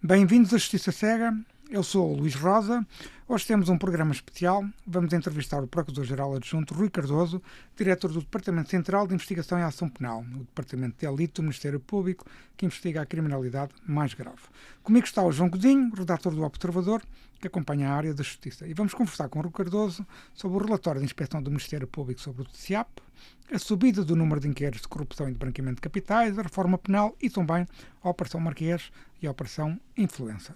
Bem-vindos à Justiça Cega. Eu sou o Luís Rosa. Hoje temos um programa especial. Vamos entrevistar o Procurador-Geral Adjunto Rui Cardoso, diretor do Departamento Central de Investigação e Ação Penal, o Departamento de Elite do Ministério Público, que investiga a criminalidade mais grave. Comigo está o João Godinho, redator do Observador, que acompanha a área da Justiça. E vamos conversar com o Rui Cardoso sobre o relatório de inspeção do Ministério Público sobre o TCIAP, a subida do número de inquéritos de corrupção e de branqueamento de capitais, a reforma penal e também a Operação Marquês e a Operação Influencer.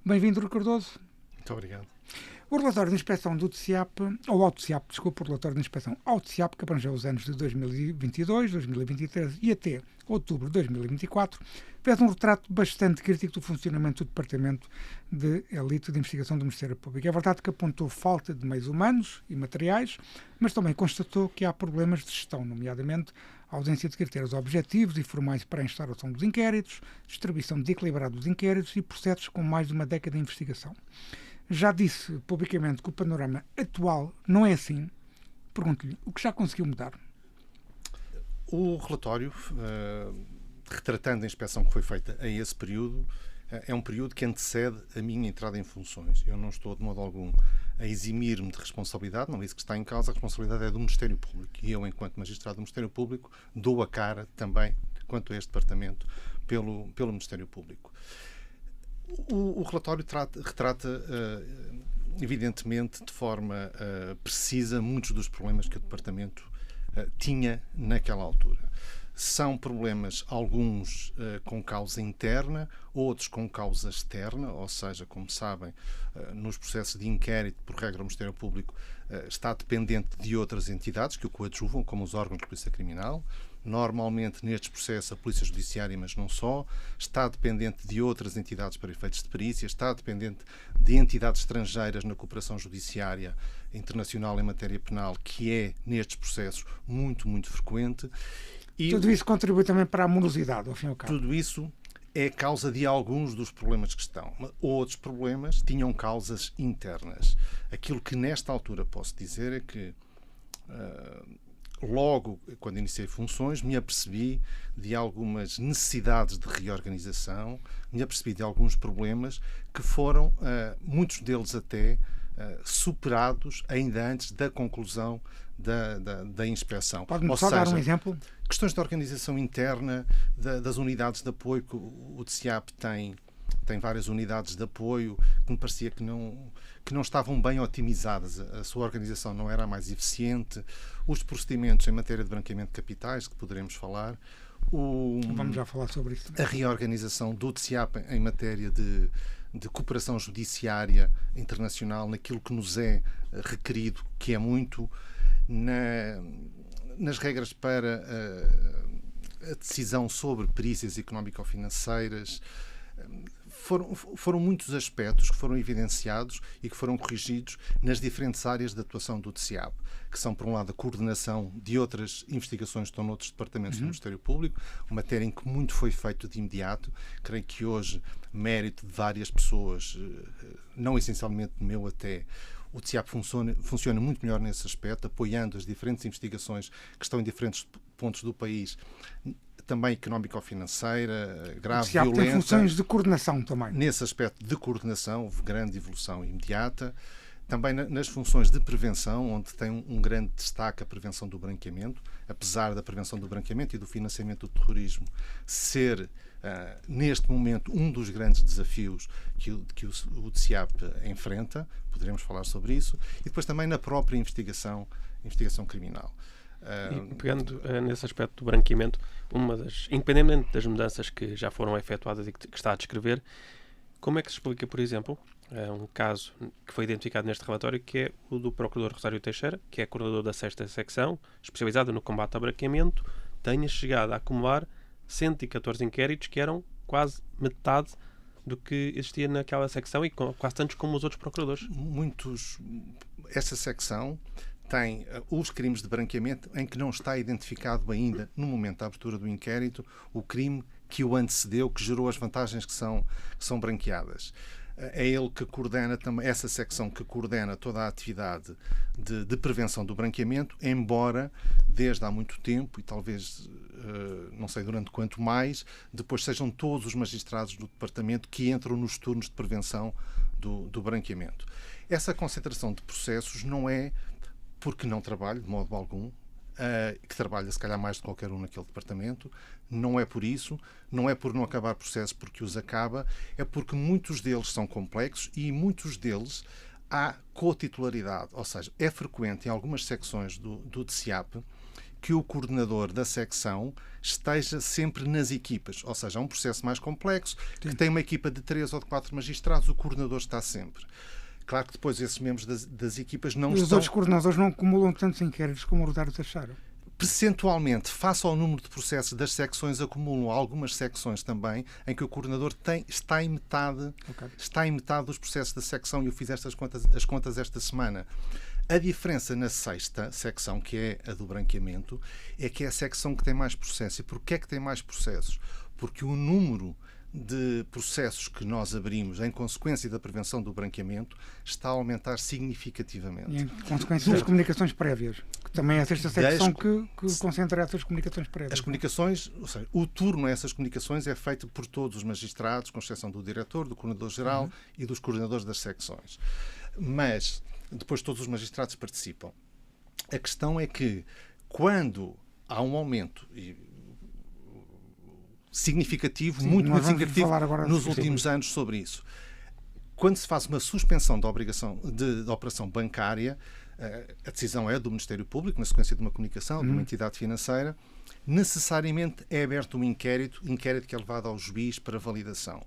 Bem-vindo, Rui Cardoso. Muito obrigado. O relatório de inspeção do TCIAP, ou ao TCIAP, desculpa, o relatório de inspeção ao TCIAP, que abrangeu os anos de 2022, 2023 e até outubro de 2024, fez um retrato bastante crítico do funcionamento do Departamento de Elite de Investigação do Ministério Público. É verdade que apontou falta de meios humanos e materiais, mas também constatou que há problemas de gestão, nomeadamente a ausência de critérios objetivos e formais para a instauração dos inquéritos, distribuição desequilibrada dos inquéritos e processos com mais de uma década de investigação. Já disse publicamente que o panorama atual não é assim. Pergunto-lhe, o que já conseguiu mudar? O relatório, retratando a inspeção que foi feita a esse período, é um período que antecede a minha entrada em funções. Eu não estou, de modo algum, a eximir-me de responsabilidade, não é isso que está em causa, a responsabilidade é do Ministério Público. E eu, enquanto magistrado do Ministério Público, dou a cara também, quanto a este departamento, pelo Ministério Público. O relatório retrata, evidentemente, de forma precisa, muitos dos problemas que o departamento tinha naquela altura. São problemas, alguns com causa interna, outros com causa externa, ou seja, como sabem, nos processos de inquérito, por regra, o Ministério Público está dependente de outras entidades que o coadjuvam, como os órgãos de polícia criminal. Normalmente, nestes processos, a Polícia Judiciária, mas não só, está dependente de outras entidades para efeitos de perícia, está dependente de entidades estrangeiras na cooperação judiciária internacional em matéria penal, que é, nestes processos, muito, muito frequente. E tudo isso contribui também para a morosidade, ao fim e ao cabo. Tudo isso é causa de alguns dos problemas que estão. Outros problemas tinham causas internas. Aquilo que, nesta altura, posso dizer é que logo, quando iniciei funções, me apercebi de algumas necessidades de reorganização, me apercebi de alguns problemas que foram, muitos deles até, superados ainda antes da conclusão da inspeção. Pode-me só dar um exemplo? Questões de organização interna das unidades de apoio, que o TCIAP tem várias unidades de apoio que me parecia que não estavam bem otimizadas. A sua organização não era a mais eficiente. Os procedimentos em matéria de branqueamento de capitais, que poderemos falar. Vamos já falar sobre isso. A reorganização do TCIAP em matéria de cooperação judiciária internacional, naquilo que nos é requerido, que é muito, nas regras para a decisão sobre perícias económico-financeiras. Foram muitos aspectos que foram evidenciados e que foram corrigidos nas diferentes áreas de atuação do TCIAP, que são, por um lado, a coordenação de outras investigações que estão noutros departamentos do Ministério Público, uma matéria em que muito foi feito de imediato. Creio que hoje, mérito de várias pessoas, não essencialmente meu até, o TCIAP funciona muito melhor nesse aspecto, apoiando as diferentes investigações que estão em diferentes pontos do país, também económico-financeira, grave, violenta. Tem funções de coordenação também. Nesse aspecto de coordenação, houve grande evolução imediata. Também nas funções de prevenção, onde tem um grande destaque a prevenção do branqueamento, apesar da prevenção do branqueamento e do financiamento do terrorismo ser, neste momento, um dos grandes desafios que o TCIAP enfrenta. Poderemos falar sobre isso. E depois também na própria investigação criminal. E pegando nesse aspecto do branqueamento, independente das mudanças que já foram efetuadas e que está a descrever, como é que se explica, por exemplo, um caso que foi identificado neste relatório, que é o do Procurador Rosário Teixeira, que é coordenador da 6ª secção, especializada no combate ao branqueamento, tenha chegado a acumular 114 inquéritos, que eram quase metade do que existia naquela secção e quase tantos como os outros procuradores. Essa secção tem os crimes de branqueamento em que não está identificado ainda, no momento da abertura do inquérito, o crime que o antecedeu, que gerou as vantagens que são branqueadas. É ele que coordena também, essa secção que coordena toda a atividade de prevenção do branqueamento, embora desde há muito tempo, e talvez não sei durante quanto mais, depois sejam todos os magistrados do departamento que entram nos turnos de prevenção do branqueamento. Essa concentração de processos não é porque não trabalho, de modo algum, que trabalha se calhar mais de qualquer um naquele departamento, não é por isso, não é por não acabar processos porque os acaba, é porque muitos deles são complexos e muitos deles há cotitularidade, ou seja, é frequente em algumas secções do DCIAP que o coordenador da secção esteja sempre nas equipas, ou seja, é um processo mais complexo, que tem uma equipa de 3 ou de 4 magistrados, o coordenador está sempre. Claro que depois esses membros das equipas não estão... Os outros coordenadores não acumulam tantos inquéritos como o Rodário Teixeira. Percentualmente, face ao número de processos das secções, acumulam algumas secções também em que o coordenador está em metade dos processos da secção, e eu fiz as contas esta semana. A diferença na 6ª secção, que é a do branqueamento, é que é a secção que tem mais processos. E porquê é que tem mais processos? Porque o número de processos que nós abrimos em consequência da prevenção do branqueamento está a aumentar significativamente. E em consequência das comunicações prévias, que também é esta secção que concentra essas comunicações prévias. As comunicações, ou seja, o turno a essas comunicações é feito por todos os magistrados, com exceção do diretor, do coordenador-geral e dos coordenadores das secções. Mas depois todos os magistrados participam. A questão é que quando há um aumento significativo, muito significativo nos últimos anos sobre isso. Quando se faz uma suspensão da obrigação de operação bancária, a decisão é do Ministério Público, na sequência de uma comunicação, de uma entidade financeira, necessariamente é aberto um inquérito que é levado ao juiz para validação.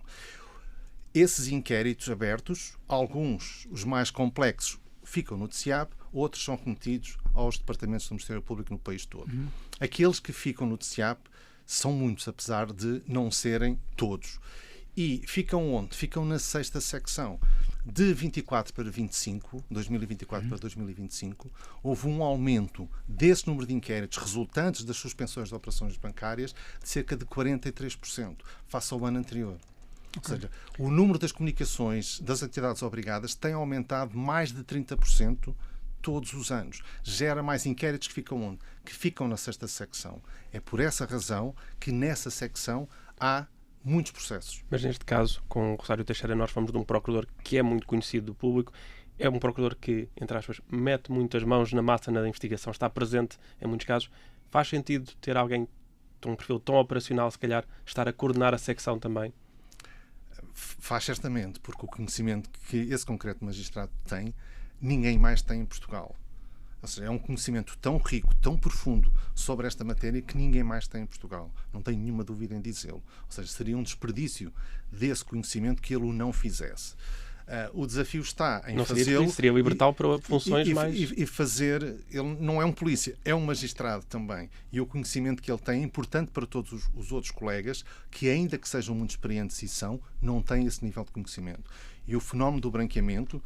Esses inquéritos abertos, alguns, os mais complexos, ficam no DCIAP, outros são remetidos aos departamentos do Ministério Público no país todo. Aqueles que ficam no DCIAP são muitos, apesar de não serem todos. E ficam onde? Ficam na 6ª secção. De 24 para 25, 2024 para 2025, houve um aumento desse número de inquéritos resultantes das suspensões de operações bancárias de cerca de 43%, face ao ano anterior. Ou seja, o número das comunicações das entidades obrigadas tem aumentado mais de 30% todos os anos. Gera mais inquéritos que ficam onde? Que ficam na 6ª secção. É por essa razão que nessa secção há muitos processos. Mas neste caso, com o Rosário Teixeira, nós falamos de um procurador que é muito conhecido do público, é um procurador que, entre aspas, mete muitas mãos na massa na investigação, está presente em muitos casos. Faz sentido ter alguém com um perfil tão operacional, se calhar, estar a coordenar a secção também? Faz certamente, porque o conhecimento que esse concreto magistrado tem, ninguém mais tem em Portugal. Ou seja, é um conhecimento tão rico, tão profundo sobre esta matéria que ninguém mais tem em Portugal. Não tenho nenhuma dúvida em dizê-lo. Ou seja, seria um desperdício desse conhecimento que ele o não fizesse. O desafio está em fazê-lo. Seria libertá-lo para funções mais... E fazer... Ele não é um polícia, é um magistrado também. E o conhecimento que ele tem é importante para todos os outros colegas que, ainda que sejam muito experientes e são, não têm esse nível de conhecimento. E o fenómeno do branqueamento,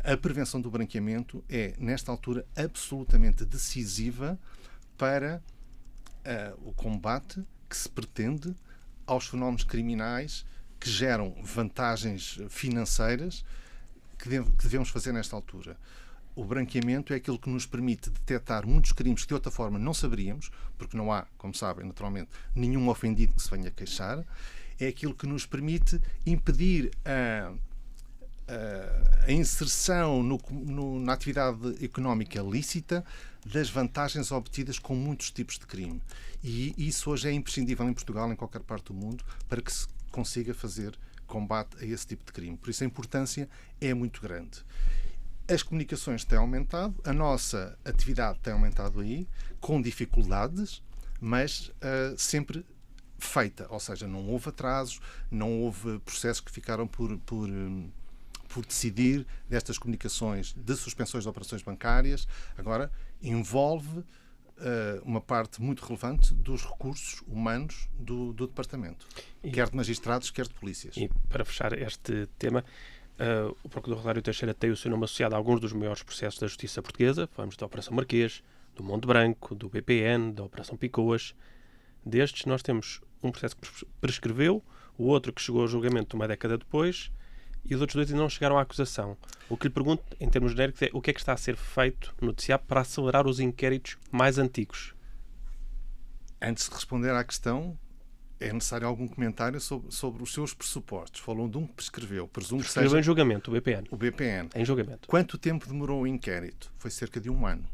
a prevenção do branqueamento é, nesta altura, absolutamente decisiva para o combate que se pretende aos fenómenos criminais que geram vantagens financeiras que devemos fazer nesta altura. O branqueamento é aquilo que nos permite detectar muitos crimes que de outra forma não saberíamos, porque não há, como sabem, naturalmente, nenhum ofendido que se venha queixar. É aquilo que nos permite impedir a inserção na atividade económica lícita das vantagens obtidas com muitos tipos de crime. E isso hoje é imprescindível em Portugal, em qualquer parte do mundo, para que se consiga fazer combate a esse tipo de crime. Por isso a importância é muito grande. As comunicações têm aumentado, a nossa atividade tem aumentado aí, com dificuldades, mas sempre feita. Ou seja, não houve atrasos, não houve processos que ficaram por decidir destas comunicações de suspensões de operações bancárias. Agora, envolve uma parte muito relevante dos recursos humanos do Departamento, quer de magistrados, quer de polícias. E para fechar este tema, o Procurador Rodário Teixeira tem o seu nome associado a alguns dos maiores processos da Justiça Portuguesa. Falamos da Operação Marquês, do Monte Branco, do BPN, da Operação Picoas. Destes, nós temos um processo que prescreveu, o outro que chegou ao julgamento uma década depois, e os outros dois ainda não chegaram à acusação. O que lhe pergunto, em termos genéricos, é o que é que está a ser feito no DCIAP para acelerar os inquéritos mais antigos? Antes de responder à questão, é necessário algum comentário sobre os seus pressupostos. Falou de um que prescreveu. Presumo que seja em julgamento, o BPN. o BPN. Em julgamento. Quanto tempo demorou o inquérito? Foi cerca de 1 ano.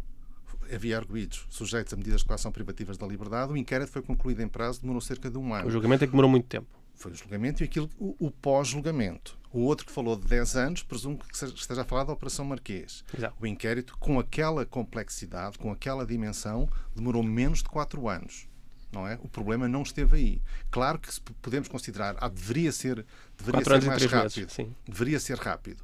Havia arguidos sujeitos a medidas de coação privativas da liberdade. O inquérito foi concluído em prazo, demorou cerca de 1 ano. O julgamento é que demorou muito tempo. Foi o julgamento e o pós-julgamento. O outro que falou de 10 anos, presumo que esteja a falar da Operação Marquês. Exato. O inquérito, com aquela complexidade, com aquela dimensão, demorou menos de 4 anos. Não é? O problema não esteve aí. Claro que podemos considerar, deveria ser mais rápido. Sim. Deveria ser rápido.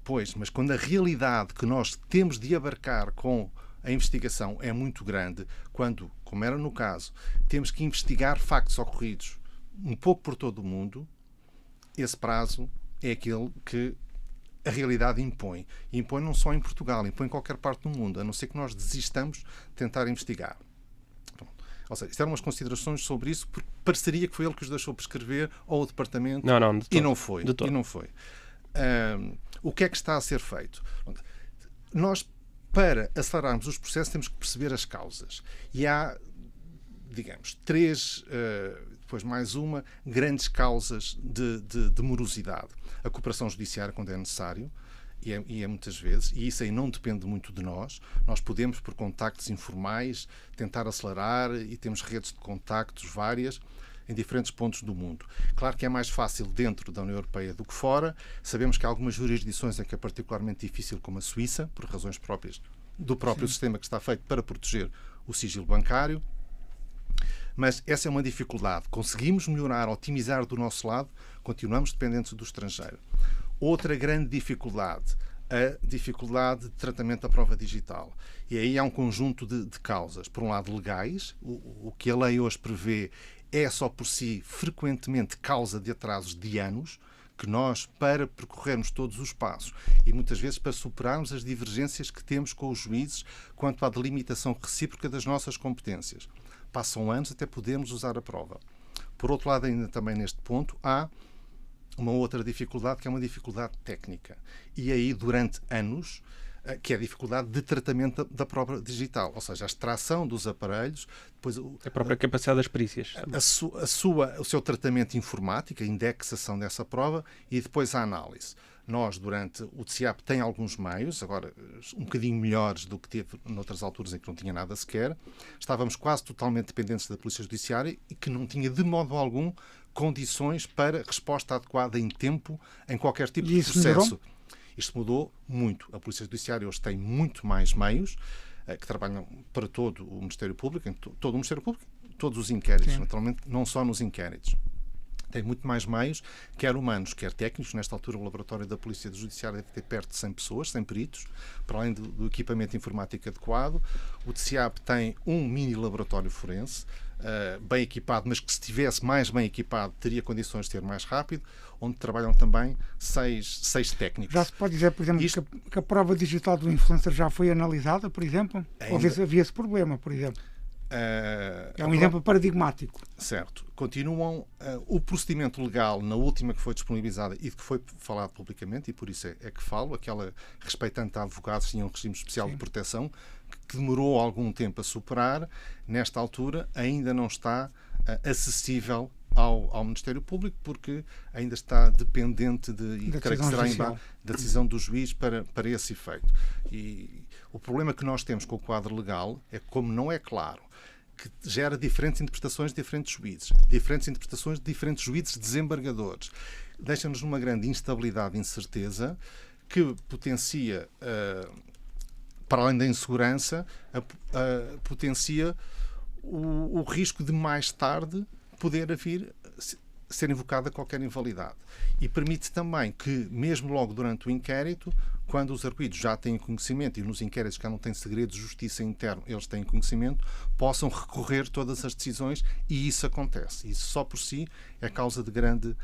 Pois, mas quando a realidade que nós temos de abarcar com a investigação é muito grande, quando, como era no caso, temos que investigar factos ocorridos um pouco por todo o mundo, esse prazo é aquele que a realidade impõe. E impõe não só em Portugal, impõe em qualquer parte do mundo, a não ser que nós desistamos de tentar investigar. Ou seja, isto eram umas considerações sobre isso, porque pareceria que foi ele que os deixou prescrever, ou o Departamento, e não foi. E não foi. O que é que está a ser feito? Nós, para acelerarmos os processos, temos que perceber as causas. E há, digamos, 3, depois mais uma, grandes causas de morosidade. A cooperação judiciária, quando é necessário, e é muitas vezes, e isso aí não depende muito de nós. Nós podemos, por contactos informais, tentar acelerar, e temos redes de contactos várias em diferentes pontos do mundo. Claro que é mais fácil dentro da União Europeia do que fora. Sabemos que há algumas jurisdições em que é particularmente difícil, como a Suíça, por razões próprias do próprio sistema que está feito para proteger o sigilo bancário. Mas essa é uma dificuldade. Conseguimos melhorar, otimizar do nosso lado, continuamos dependentes do estrangeiro. Outra grande dificuldade, a dificuldade de tratamento da prova digital. E aí há um conjunto de causas. Por um lado, legais. O que a lei hoje prevê é só por si frequentemente causa de atrasos de anos, que nós, para percorrermos todos os passos e muitas vezes para superarmos as divergências que temos com os juízes quanto à delimitação recíproca das nossas competências. Passam anos até podermos usar a prova. Por outro lado, ainda também neste ponto, há uma outra dificuldade, que é uma dificuldade técnica. E aí, durante anos, que é a dificuldade de tratamento da prova digital. Ou seja, a extração dos aparelhos, depois a própria capacidade das perícias. O seu tratamento informático, a indexação dessa prova e depois a análise. Nós, durante o DCIAP, tem alguns meios, agora um bocadinho melhores do que teve noutras alturas em que não tinha nada sequer. Estávamos quase totalmente dependentes da Polícia Judiciária e que não tinha de modo algum condições para resposta adequada em tempo em qualquer tipo de processo. Isto mudou muito. A Polícia Judiciária hoje tem muito mais meios que trabalham para todo o Ministério Público, todo o Ministério Público, todos os inquéritos, naturalmente, não só nos inquéritos. Tem muito mais meios, quer humanos, quer técnicos. Nesta altura, o laboratório da Polícia Judiciária deve ter perto de 100 pessoas, 100 peritos, para além do equipamento informático adequado. O DCIAP tem um mini laboratório forense, bem equipado, mas que se estivesse mais bem equipado teria condições de ser mais rápido, onde trabalham também 6 técnicos. Já se pode dizer, por exemplo, que a prova digital do influencer já foi analisada, por exemplo? Ou havia esse problema, por exemplo? É um exemplo paradigmático. Certo. Continuam o procedimento legal na última que foi disponibilizada e que foi falado publicamente, e por isso é que falo, aquela respeitante a advogados tinha um regime especial de proteção que demorou algum tempo a superar. Nesta altura ainda não está acessível ao Ministério Público, porque ainda está dependente creio que será da decisão do juiz para esse efeito. E o problema que nós temos com o quadro legal é que, como não é claro, que gera diferentes interpretações de diferentes juízes, diferentes interpretações de diferentes juízes desembargadores. Deixa-nos numa grande instabilidade e incerteza que potencia, para além da insegurança, potencia o risco de mais tarde poder vir ser invocada qualquer invalidade. E permite também que, mesmo logo durante o inquérito, quando os arguidos já têm conhecimento, e nos inquéritos que não têm segredo de justiça interno, eles têm conhecimento, possam recorrer todas as decisões, e isso acontece. Isso só por si é causa de grande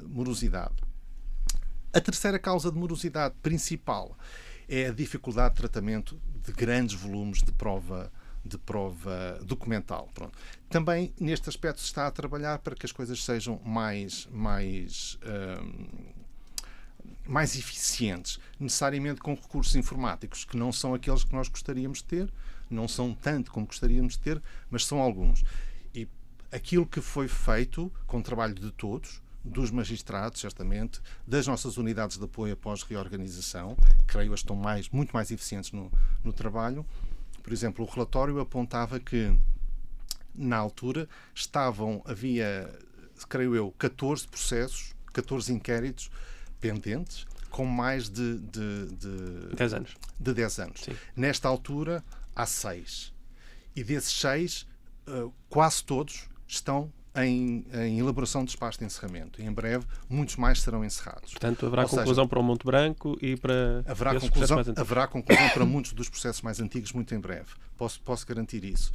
morosidade. A terceira causa de morosidade principal é a dificuldade de tratamento de grandes volumes de prova documental. Pronto. Também neste aspecto se está a trabalhar para que as coisas sejam mais eficientes, necessariamente com recursos informáticos que não são aqueles que nós gostaríamos de ter, Não são tanto como gostaríamos de ter, mas são alguns. E aquilo que foi feito com o trabalho de todos, dos magistrados, certamente, das nossas unidades de apoio após reorganização, creio que estão muito mais eficientes no trabalho. Por exemplo, o relatório apontava que, na altura, havia, creio eu, 14 processos, 14 inquéritos pendentes, com mais de 10 anos. De 10 anos. Sim. Nesta altura, há 6. E desses 6, quase todos estão em elaboração de espaço de encerramento. E em breve, muitos mais serão encerrados. Portanto, haverá conclusão para o Monte Branco e para esses processos mais antigos. Haverá conclusão para muitos dos processos mais antigos muito em breve. Posso garantir isso.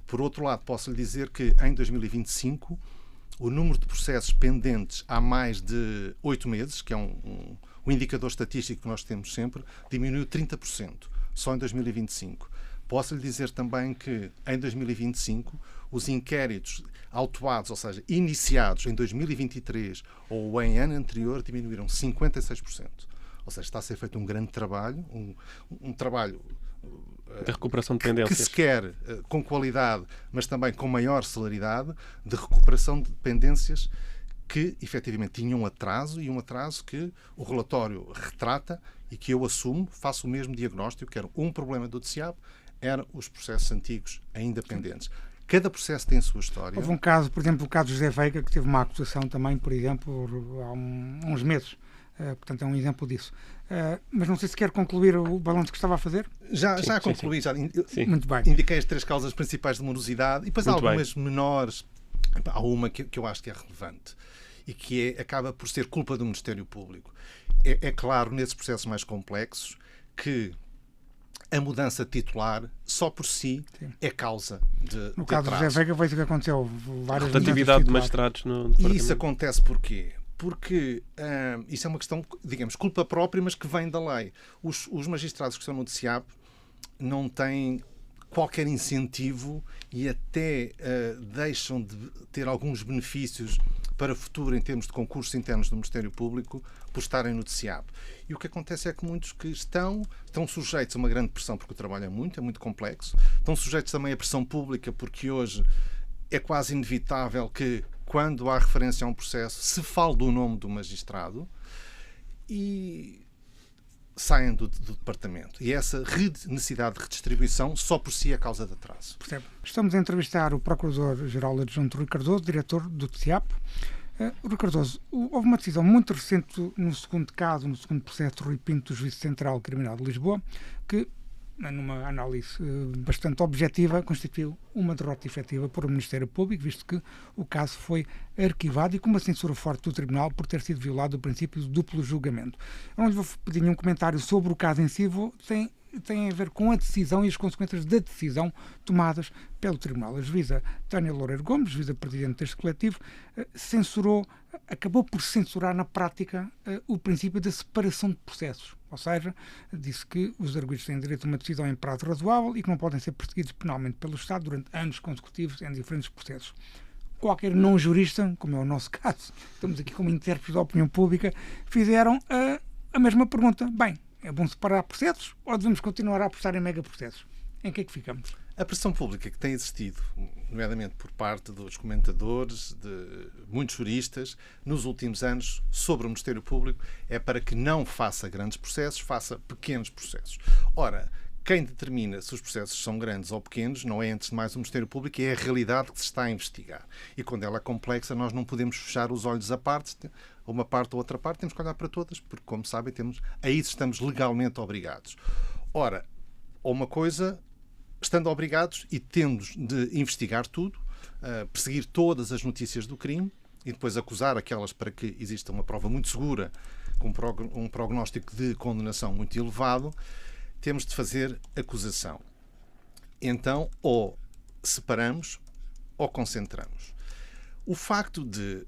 Por outro lado, posso lhe dizer que em 2025 o número de processos pendentes há mais de 8 meses, que é o indicador estatístico que nós temos sempre, diminuiu 30%, só em 2025. Posso lhe dizer também que em 2025 os inquéritos autuados, ou seja, iniciados em 2023 ou em ano anterior, diminuíram 56%. Ou seja, está a ser feito um grande trabalho, um trabalho de recuperação de pendências. Que se quer com qualidade, mas também com maior celeridade, de recuperação de pendências que efetivamente tinham um atraso, e um atraso que o relatório retrata e que eu assumo, faço o mesmo diagnóstico, que era um problema do DCIAP, eram os processos antigos ainda pendentes. Cada processo tem a sua história. Houve um caso, por exemplo, o caso de José Veiga, que teve uma acusação também, por exemplo, há uns meses. Portanto, é um exemplo disso. Mas não sei se quer concluir o balanço que estava a fazer. Já concluí. Sim. Muito bem. Indiquei as 3 causas principais de morosidade e depois há algumas menores. Há uma que eu acho que é relevante e que acaba por ser culpa do Ministério Público. É claro, nesses processos mais complexos, que a mudança de titular, só por si, é causa de No caso do José Veiga, foi isso que aconteceu. Várias rotatividade de magistrados no E isso acontece porquê? Porque isso é uma questão, digamos, culpa própria, mas que vem da lei. Os magistrados que estão no DCIAP não têm qualquer incentivo e até deixam de ter alguns benefícios para o futuro em termos de concursos internos do Ministério Público por estarem no DCIAP. E o que acontece é que muitos que estão sujeitos a uma grande pressão, porque o trabalho é muito complexo, estão sujeitos também à pressão pública, porque hoje é quase inevitável que, quando há referência a um processo, se fale do nome do magistrado e saem do departamento. E essa necessidade de redistribuição só por si é causa de atraso. Percebe? Estamos a entrevistar o Procurador-Geral Adjunto Rui Cardoso, diretor do DCIAP. Rui Cardoso, houve uma decisão muito recente no segundo processo de Rui Pinto, do Juízo Central Criminal de Lisboa, que, numa análise bastante objetiva, constituiu uma derrota efetiva para o Ministério Público, visto que o caso foi arquivado e com uma censura forte do Tribunal por ter sido violado o princípio do duplo julgamento. Eu não lhe vou pedir nenhum comentário sobre o caso em si, tem a ver com a decisão e as consequências da decisão tomadas pelo Tribunal. A juíza Tânia Loureiro Gomes, juíza presidente deste coletivo, acabou por censurar na prática o princípio da separação de processos. Ou seja, disse que os arguidos têm direito a uma decisão em prazo razoável e que não podem ser perseguidos penalmente pelo Estado durante anos consecutivos em diferentes processos. Qualquer não jurista, como é o nosso caso, estamos aqui como intérpretes da opinião pública, fizeram a mesma pergunta. Bem, é bom separar processos ou devemos continuar a apostar em megaprocessos? Em que é que ficamos? A pressão pública que tem existido, nomeadamente por parte dos comentadores, de muitos juristas, nos últimos anos, sobre o Ministério Público, é para que não faça grandes processos, faça pequenos processos. Ora, quem determina se os processos são grandes ou pequenos não é, antes de mais, o Ministério Público, é a realidade que se está a investigar. E quando ela é complexa, nós não podemos fechar os olhos a parte, uma parte ou outra parte, temos que olhar para todas, porque, como sabem, a isso estamos legalmente obrigados. Ora, uma coisa, estando obrigados e temos de investigar tudo, perseguir todas as notícias do crime e depois acusar aquelas para que exista uma prova muito segura, com um prognóstico de condenação muito elevado, temos de fazer acusação. Então, ou separamos ou concentramos. O facto de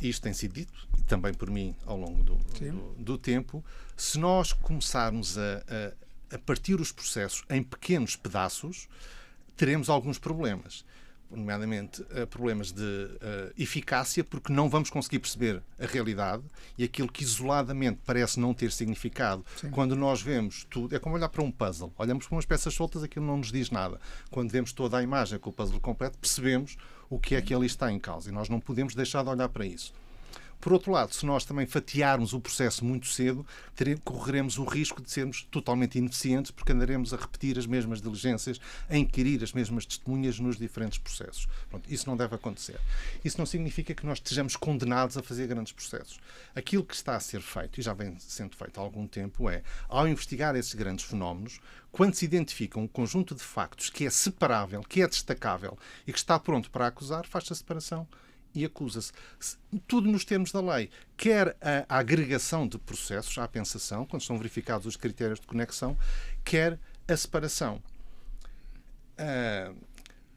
isto tem sido dito, e também por mim ao longo do tempo, se nós começarmos a partir os processos em pequenos pedaços, teremos alguns problemas. nomeadamente problemas de eficácia, porque não vamos conseguir perceber a realidade e aquilo que isoladamente parece não ter significado. Sim. Quando nós vemos tudo, é como olhar para um puzzle. Olhamos para umas peças soltas, aquilo não nos diz nada. Quando vemos toda a imagem com o puzzle completo, percebemos o que é que ali está em causa e nós não podemos deixar de olhar para isso. Por outro lado, se nós também fatiarmos o processo muito cedo, correremos o risco de sermos totalmente ineficientes, porque andaremos a repetir as mesmas diligências, a inquirir as mesmas testemunhas nos diferentes processos. Pronto, isso não deve acontecer. Isso não significa que nós estejamos condenados a fazer grandes processos. Aquilo que está a ser feito, e já vem sendo feito há algum tempo, é, ao investigar esses grandes fenómenos, quando se identifica um conjunto de factos que é separável, que é destacável e que está pronto para acusar, faz-se a separação e acusa-se. Tudo nos termos da lei. Quer a agregação de processos, a apensação, quando estão verificados os critérios de conexão, quer a separação.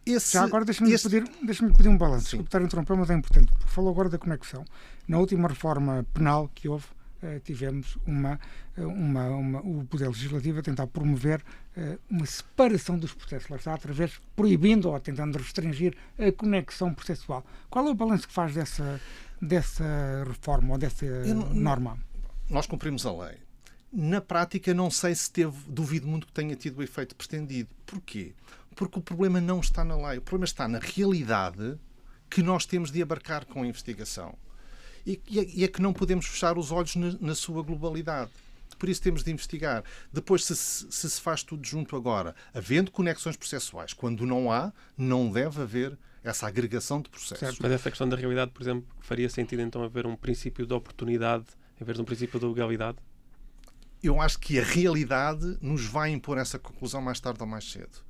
Já agora deixa-me pedir um balanço. Desculpe estar a interromper, mas é importante, porque falou agora da conexão. Na última reforma penal que houve, tivemos o Poder Legislativo a tentar promover uma separação dos processos, lá está, através proibindo ou tentando restringir a conexão processual. Qual é o balanço que faz dessa reforma ou dessa norma? Nós cumprimos a lei. Na prática, não sei se duvido muito que tenha tido o efeito pretendido. Porquê? Porque o problema não está na lei. O problema está na realidade que nós temos de abarcar com a investigação. E é que não podemos fechar os olhos na sua globalidade. Por isso temos de investigar. Depois, se faz tudo junto agora, havendo conexões processuais, quando não há, não deve haver essa agregação de processos. Certo. Mas essa questão da realidade, por exemplo, faria sentido então haver um princípio de oportunidade em vez de um princípio de legalidade? Eu acho que a realidade nos vai impor essa conclusão mais tarde ou mais cedo.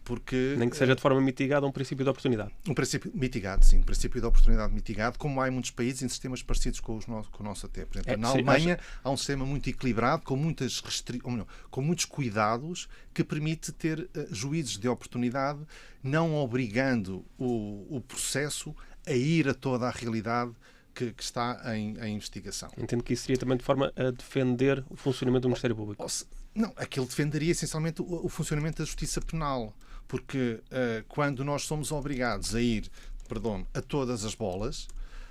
Porque, nem que seja de forma mitigada um princípio de oportunidade. Um princípio mitigado, sim. Um princípio de oportunidade mitigado, como há em muitos países em sistemas parecidos com o nosso até. Por exemplo, na Alemanha há um sistema muito equilibrado, com muitos cuidados, que permite ter juízos de oportunidade, não obrigando o processo a ir a toda a realidade que está em investigação. Entendo que isso seria também de forma a defender o funcionamento do Ministério Público. Não, aquilo defenderia essencialmente o funcionamento da justiça penal, porque quando nós somos obrigados a ir, a todas as bolas,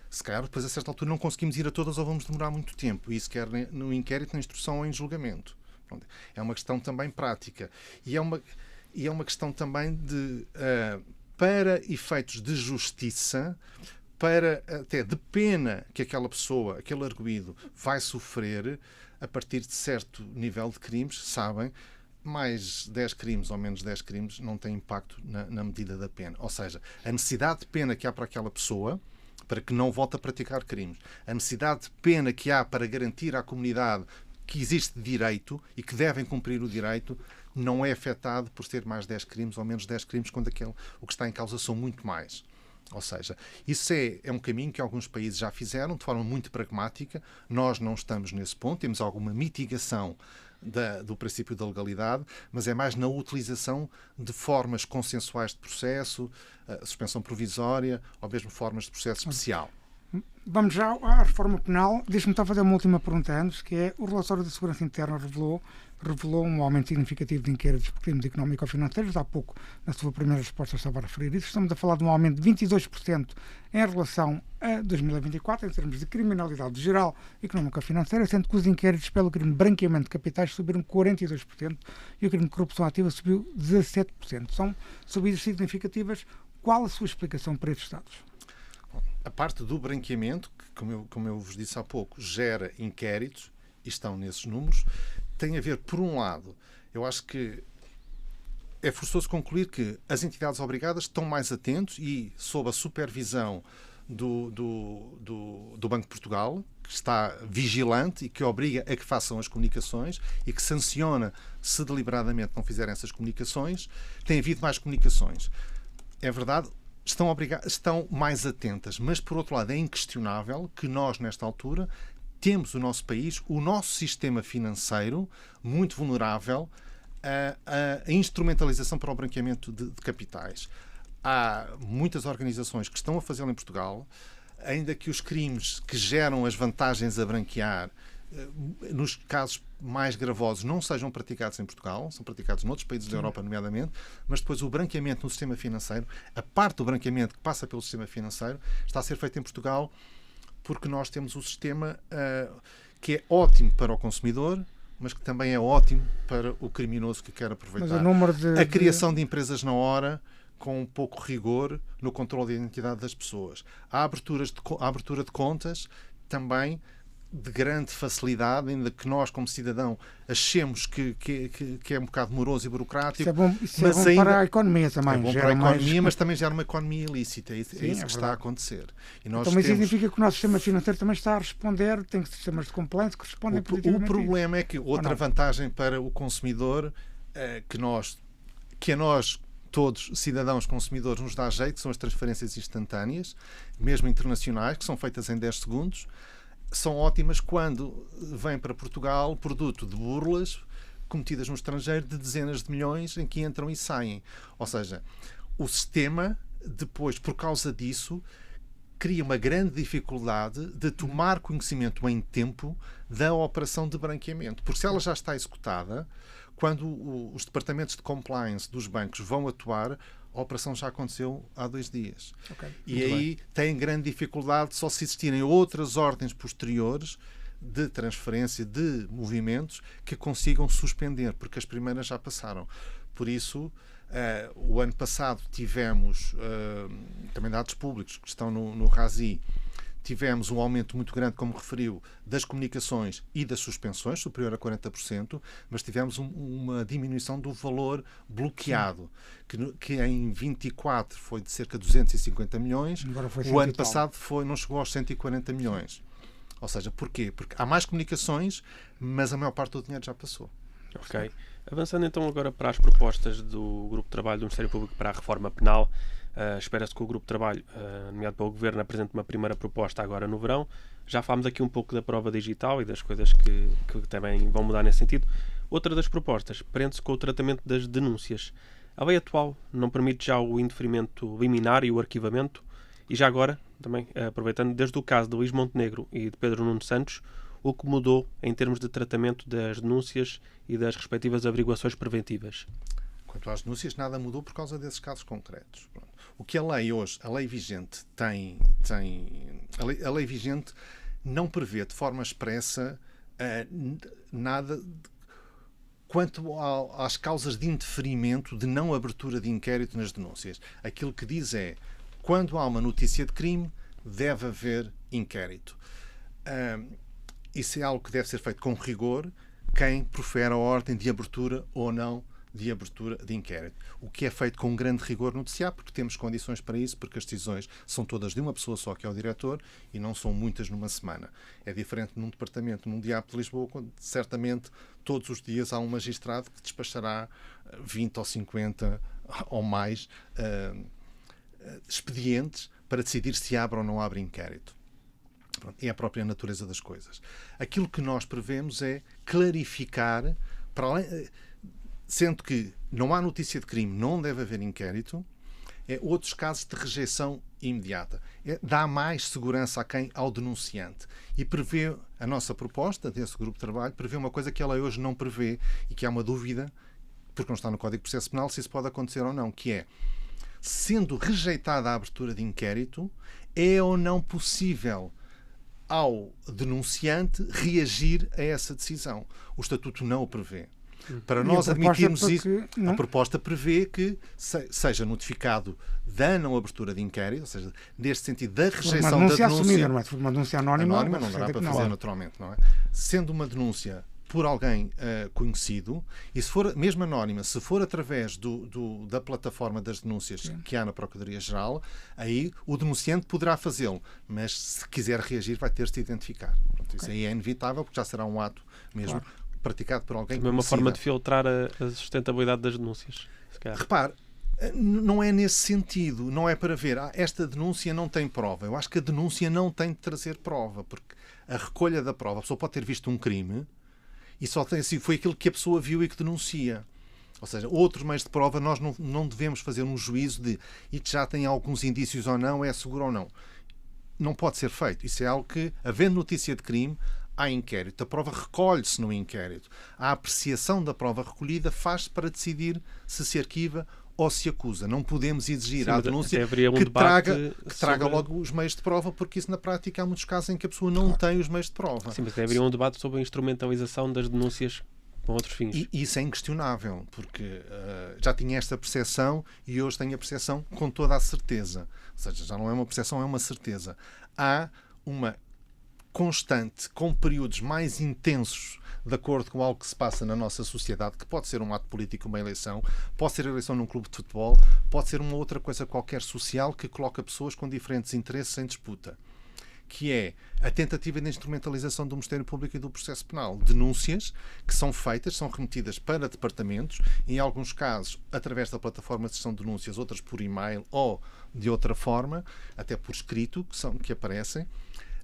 se calhar depois a certa altura não conseguimos ir a todas ou vamos demorar muito tempo, e isso quer no inquérito, na instrução ou em julgamento. Pronto, é uma questão também prática. E é uma questão também de, para efeitos de justiça, para até de pena que aquela pessoa, aquele arguido, vai sofrer a partir de certo nível de crimes, sabem, mais 10 crimes ou menos 10 crimes não tem impacto na medida da pena. Ou seja, a necessidade de pena que há para aquela pessoa, para que não volte a praticar crimes, a necessidade de pena que há para garantir à comunidade que existe direito e que devem cumprir o direito, não é afetado por ter mais 10 crimes ou menos 10 crimes, quando o que está em causa são muito mais. Ou seja, isso é um caminho que alguns países já fizeram de forma muito pragmática. Nós não estamos nesse ponto, temos alguma mitigação do princípio da legalidade, mas é mais na utilização de formas consensuais de processo, suspensão provisória ou mesmo formas de processo especial. Vamos já à reforma penal. Deixe-me só fazer uma última pergunta antes, que é: o relatório da Segurança Interna revelou um aumento significativo de inquéritos por crimes económico-financeiros. Há pouco, na sua primeira resposta, estava a referir isso. Estamos a falar de um aumento de 22% em relação a 2024, em termos de criminalidade geral económico-financeira, sendo que os inquéritos pelo crime de branqueamento de capitais subiram 42% e o crime de corrupção ativa subiu 17%. São subidas significativas. Qual a sua explicação para estes dados? A parte do branqueamento, que, como eu vos disse há pouco, gera inquéritos, e estão nesses números, tem a ver, por um lado, eu acho que é forçoso concluir que as entidades obrigadas estão mais atentos e, sob a supervisão do Banco de Portugal, que está vigilante e que obriga a que façam as comunicações e que sanciona se deliberadamente não fizerem essas comunicações, tem havido mais comunicações. É verdade, estão mais atentas, mas, por outro lado, é inquestionável que nós, nesta altura, temos o nosso país, o nosso sistema financeiro, muito vulnerável à instrumentalização para o branqueamento de capitais. Há muitas organizações que estão a fazê-lo em Portugal, ainda que os crimes que geram as vantagens a branquear nos casos mais gravosos, não sejam praticados em Portugal, são praticados noutros países da Europa, nomeadamente, mas depois o branqueamento no sistema financeiro, a parte do branqueamento que passa pelo sistema financeiro, está a ser feito em Portugal porque nós temos um sistema que é ótimo para o consumidor, mas que também é ótimo para o criminoso que quer aproveitar. A criação de empresas na hora, com pouco rigor no controle da identidade das pessoas. A abertura de contas também de grande facilidade, ainda que nós, como cidadão, achemos que é um bocado moroso e burocrático. Isso é bom para a economia também. É bom para a economia, mas também gera uma economia ilícita. É isso que está a acontecer. E nós também significa que o nosso sistema financeiro também está a responder, tem sistemas de compliance que respondem positivamente. O problema é que outra vantagem para o consumidor, que a nós todos, cidadãos consumidores, nos dá jeito, são as transferências instantâneas, mesmo internacionais, que são feitas em 10 segundos. São ótimas quando vem para Portugal produto de burlas cometidas no estrangeiro de dezenas de milhões em que entram e saem. Ou seja, o sistema, depois, por causa disso, cria uma grande dificuldade de tomar conhecimento em tempo da operação de branqueamento. Porque se ela já está executada, quando os departamentos de compliance dos bancos vão atuar, a operação já aconteceu há 2 dias. E aí tem grande dificuldade só se existirem outras ordens posteriores de transferência de movimentos que consigam suspender, porque as primeiras já passaram. Por isso, o ano passado tivemos também dados públicos que estão no RASI. Tivemos um aumento muito grande, como referiu, das comunicações e das suspensões, superior a 40%, mas tivemos uma diminuição do valor bloqueado, que em 24 foi de cerca de 250 milhões, o ano passado não chegou aos 140 milhões. Ou seja, porquê? Porque há mais comunicações, mas a maior parte do dinheiro já passou. Ok. Avançando então agora para as propostas do Grupo de Trabalho do Ministério Público para a Reforma Penal, espera-se que o Grupo de Trabalho, nomeado pelo Governo, apresente uma primeira proposta agora no verão. Já falámos aqui um pouco da prova digital e das coisas que também vão mudar nesse sentido. Outra das propostas prende-se com o tratamento das denúncias. A lei atual não permite já o indeferimento liminar e o arquivamento. E já agora, também aproveitando, desde o caso de Luís Montenegro e de Pedro Nuno Santos, o que mudou em termos de tratamento das denúncias e das respectivas averiguações preventivas? Quanto às denúncias, nada mudou por causa desses casos concretos. O que a lei hoje, a lei vigente, a lei vigente não prevê de forma expressa nada quanto às causas de indeferimento, de não abertura de inquérito nas denúncias. Aquilo que diz é, quando há uma notícia de crime, deve haver inquérito. Isso é algo que deve ser feito com rigor, quem profere a ordem de abertura ou não de abertura de inquérito. O que é feito com um grande rigor noticiar, porque temos condições para isso, porque as decisões são todas de uma pessoa só, que é o diretor, e não são muitas numa semana. É diferente num departamento, num DIAP de Lisboa, quando certamente todos os dias há um magistrado que despachará 20 ou 50 ou mais expedientes para decidir se abre ou não abre inquérito. É a própria natureza das coisas. Aquilo que nós prevemos é clarificar, para além, sendo que não há notícia de crime, não deve haver inquérito, outros casos de rejeição imediata. Dá mais segurança ao denunciante. E prevê, a nossa proposta desse grupo de trabalho, prevê uma coisa que ela hoje não prevê e que há uma dúvida, porque não está no Código de Processo Penal, se isso pode acontecer ou não, que é, sendo rejeitada a abertura de inquérito, é ou não possível ao denunciante reagir a essa decisão. O Estatuto não o prevê. Para nós admitirmos isso, a proposta prevê que seja notificado da não abertura de inquérito, ou seja, neste sentido da rejeição da denúncia. Assumida, não é? Uma denúncia anónima não dará para fazer naturalmente, não é? Sendo uma denúncia por alguém conhecido, e se for mesmo anónima, se for através da plataforma das denúncias que há na Procuradoria-Geral, aí o denunciante poderá fazê-lo, mas se quiser reagir vai ter-se de identificar. Pronto, isso aí é inevitável, porque já será um ato mesmo praticado por alguém. Também uma forma de filtrar a sustentabilidade das denúncias. Repare, não é nesse sentido, não é para ver, esta denúncia não tem prova. Eu acho que a denúncia não tem de trazer prova, porque a recolha da prova, a pessoa pode ter visto um crime e só tem assim, foi aquilo que a pessoa viu e que denuncia. Ou seja, outros meios de prova nós não devemos fazer um juízo de isto já tem alguns indícios ou não, é seguro ou não. Não pode ser feito. Isso é algo que, havendo notícia de crime, há inquérito, a prova recolhe-se no inquérito. A apreciação da prova recolhida faz-se para decidir se se arquiva ou se acusa. Não podemos exigir à denúncia que traga logo os meios de prova, porque isso na prática há muitos casos em que a pessoa não tem os meios de prova. Sim, mas haveria um debate sobre a instrumentalização das denúncias com outros fins. E isso é inquestionável, porque já tinha esta percepção e hoje tenho a percepção com toda a certeza. Ou seja, já não é uma percepção, é uma certeza. Há uma constante, com períodos mais intensos, de acordo com algo que se passa na nossa sociedade, que pode ser um ato político, uma eleição, pode ser a eleição num clube de futebol, pode ser uma outra coisa qualquer social que coloca pessoas com diferentes interesses em disputa, que é a tentativa de instrumentalização do Ministério Público e do processo penal. Denúncias que são feitas, são remetidas para departamentos, em alguns casos através da plataforma de gestão de denúncias, outras por e-mail ou de outra forma, até por escrito, que aparecem,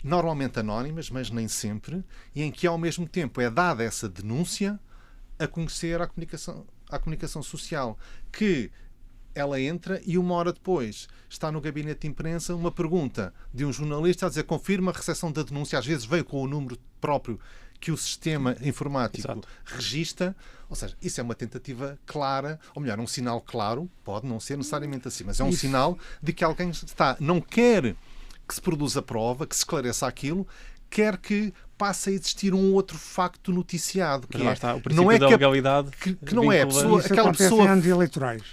normalmente anónimas, mas nem sempre, e em que ao mesmo tempo é dada essa denúncia a conhecer à comunicação social, que ela entra e uma hora depois está no gabinete de imprensa uma pergunta de um jornalista a dizer confirma a recepção da denúncia, às vezes veio com o número próprio que o sistema informático registra. Ou seja, isso é uma tentativa clara, ou melhor, um sinal claro, pode não ser necessariamente assim, mas é um sinal de que alguém não quer que se produza prova, que se esclareça aquilo, quer que passe a existir um outro facto noticiado. Que o princípio da legalidade. Que não é a pessoa, isso aquela pessoa. Em anos eleitorais.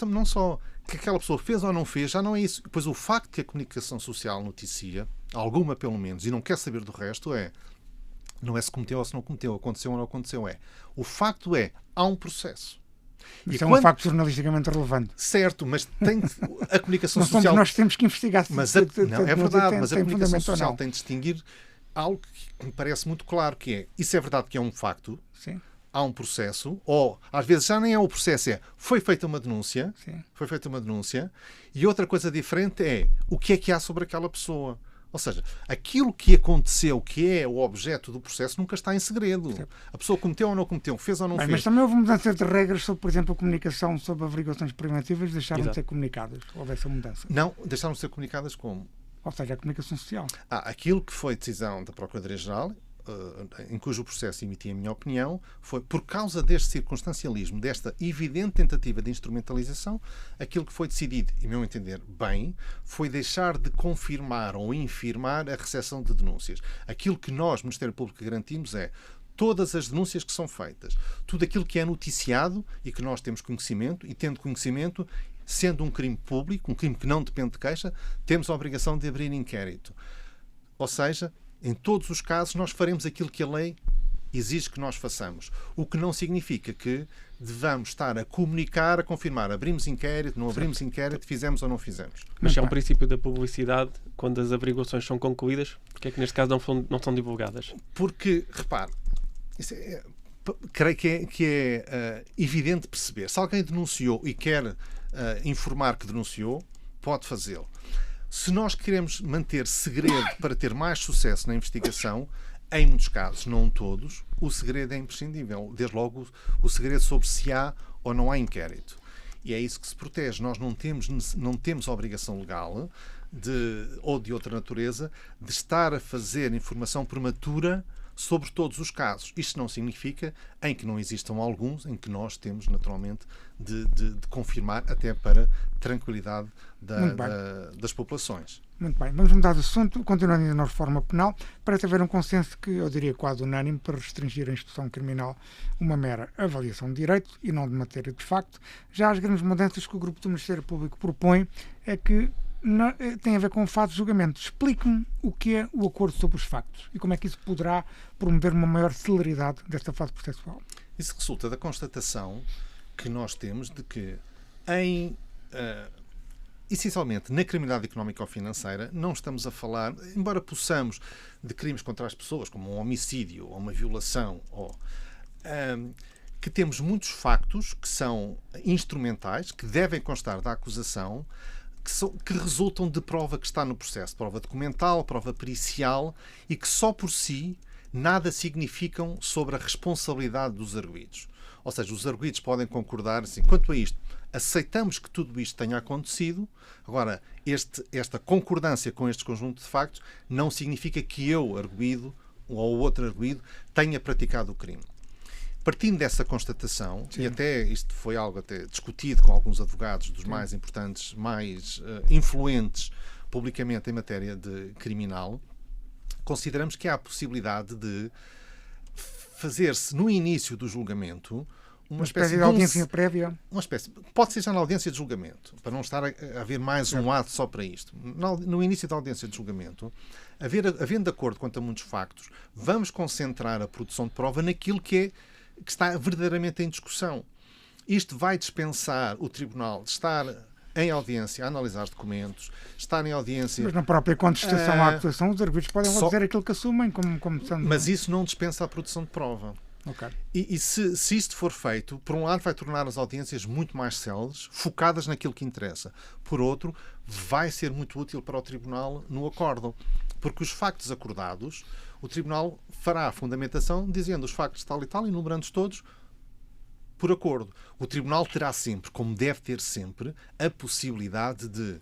Não só que aquela pessoa fez ou não fez, já não é isso. Pois o facto que a comunicação social noticia, alguma pelo menos, e não quer saber do resto, não é se cometeu ou se não cometeu, aconteceu ou não aconteceu, o facto há um processo. Isso é um facto jornalisticamente relevante. Certo, mas a comunicação social... Nós temos que investigar se é verdade, mas a comunicação social não. tem de distinguir algo que me parece muito claro, que isso é verdade que é um facto, sim. Há um processo, ou às vezes já nem é o processo, foi feita uma denúncia, sim. Foi feita uma denúncia, e outra coisa diferente é o que é que há sobre aquela pessoa. Ou seja, aquilo que aconteceu, que é o objeto do processo, nunca está em segredo. Sim. A pessoa cometeu ou não cometeu, fez ou não fez. Mas também houve mudança de regras sobre, por exemplo, a comunicação sobre averiguações preventivas, deixaram de ser comunicadas. Houve essa mudança. Não, deixaram de ser comunicadas como? Ou seja, a comunicação social. Aquilo que foi decisão da Procuradoria-Geral, em cujo processo emiti a minha opinião, foi por causa deste circunstancialismo, desta evidente tentativa de instrumentalização, aquilo que foi decidido, e meu entender bem, foi deixar de confirmar ou infirmar a recepção de denúncias. Aquilo que nós, Ministério Público, garantimos todas as denúncias que são feitas, tudo aquilo que é noticiado e que nós temos conhecimento, e tendo conhecimento, sendo um crime público, um crime que não depende de queixa, temos a obrigação de abrir inquérito. Ou seja, em todos os casos, nós faremos aquilo que a lei exige que nós façamos. O que não significa que devamos estar a comunicar, a confirmar. Abrimos inquérito, não abrimos inquérito, fizemos ou não fizemos. Mas é um princípio da publicidade, quando as averiguações são concluídas, porque é que neste caso não são divulgadas? Porque, repare, creio que é evidente perceber. Se alguém denunciou e quer informar que denunciou, pode fazê-lo. Se nós queremos manter segredo para ter mais sucesso na investigação, em muitos casos, não todos, o segredo é imprescindível. Desde logo, o segredo sobre se há ou não há inquérito. E é isso que se protege. Nós não temos a obrigação legal ou de outra natureza de estar a fazer informação prematura sobre todos os casos. Isto não significa em que não existam alguns em que nós temos, naturalmente, de confirmar, até para tranquilidade das populações. Muito bem. Vamos mudar de assunto, continuando na reforma penal, parece haver um consenso que eu diria quase unânime para restringir a instrução criminal uma mera avaliação de direito e não de matéria de facto. Já as grandes mudanças que o Grupo do Ministério Público propõe é que tem a ver com o fato de julgamento. Explique-me o que é o acordo sobre os factos e como é que isso poderá promover uma maior celeridade desta fase processual. Isso resulta da constatação que nós temos de que, essencialmente, na criminalidade económica ou financeira, não estamos a falar, embora possamos, de crimes contra as pessoas, como um homicídio ou uma violação, que temos muitos factos que são instrumentais, que devem constar da acusação, que resultam de prova que está no processo, prova documental, prova pericial, e que só por si nada significam sobre a responsabilidade dos arguidos. Ou seja, os arguidos podem concordar assim, quanto a isto, aceitamos que tudo isto tenha acontecido. Agora, esta concordância com este conjunto de factos não significa que eu, arguido, ou outro arguido tenha praticado o crime. Partindo dessa constatação, Sim. e até isto foi algo até discutido com alguns advogados dos mais importantes, mais influentes publicamente em matéria de criminal, consideramos que há a possibilidade de fazer-se no início do julgamento uma espécie de audiência prévia. Pode ser já na audiência de julgamento, para não estar a haver mais um ato só para isto. No início da audiência de julgamento, havendo de acordo quanto a muitos factos, vamos concentrar a produção de prova naquilo que está verdadeiramente em discussão. Isto vai dispensar o tribunal de estar em audiência a analisar os documentos, estar em audiência... Mas na própria contestação à acusação, os arguidos podem dizer aquilo que assumem como sendo... Mas isso não dispensa a produção de prova. Okay. E se isto for feito, por um lado vai tornar as audiências muito mais céleres, focadas naquilo que interessa. Por outro, vai ser muito útil para o tribunal no acórdão, porque os factos acordados, o tribunal fará a fundamentação dizendo os factos tal e tal, enumerando-os todos por acordo. O tribunal terá sempre, como deve ter sempre, a possibilidade de,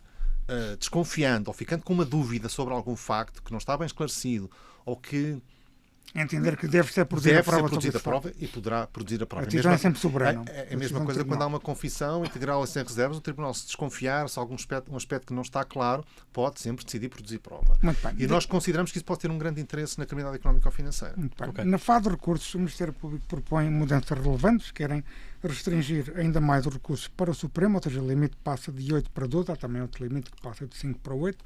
desconfiando ou ficando com uma dúvida sobre algum facto que não está bem esclarecido ou que entender que deve ser produzida a prova e poderá produzir a prova. A decisão é sempre soberana. É a mesma coisa quando há uma confissão integral e sem reservas, o tribunal, se desconfiar, se há um aspecto que não está claro, pode sempre decidir produzir prova. Muito bem. E nós consideramos que isso pode ter um grande interesse na criminalidade económica ou financeira. Muito bem. Okay. Na fase de recursos, o Ministério Público propõe mudanças relevantes, querem restringir ainda mais os recursos para o Supremo, ou seja, o limite passa de 8 para 12, há também outro limite que passa de 5 para 8,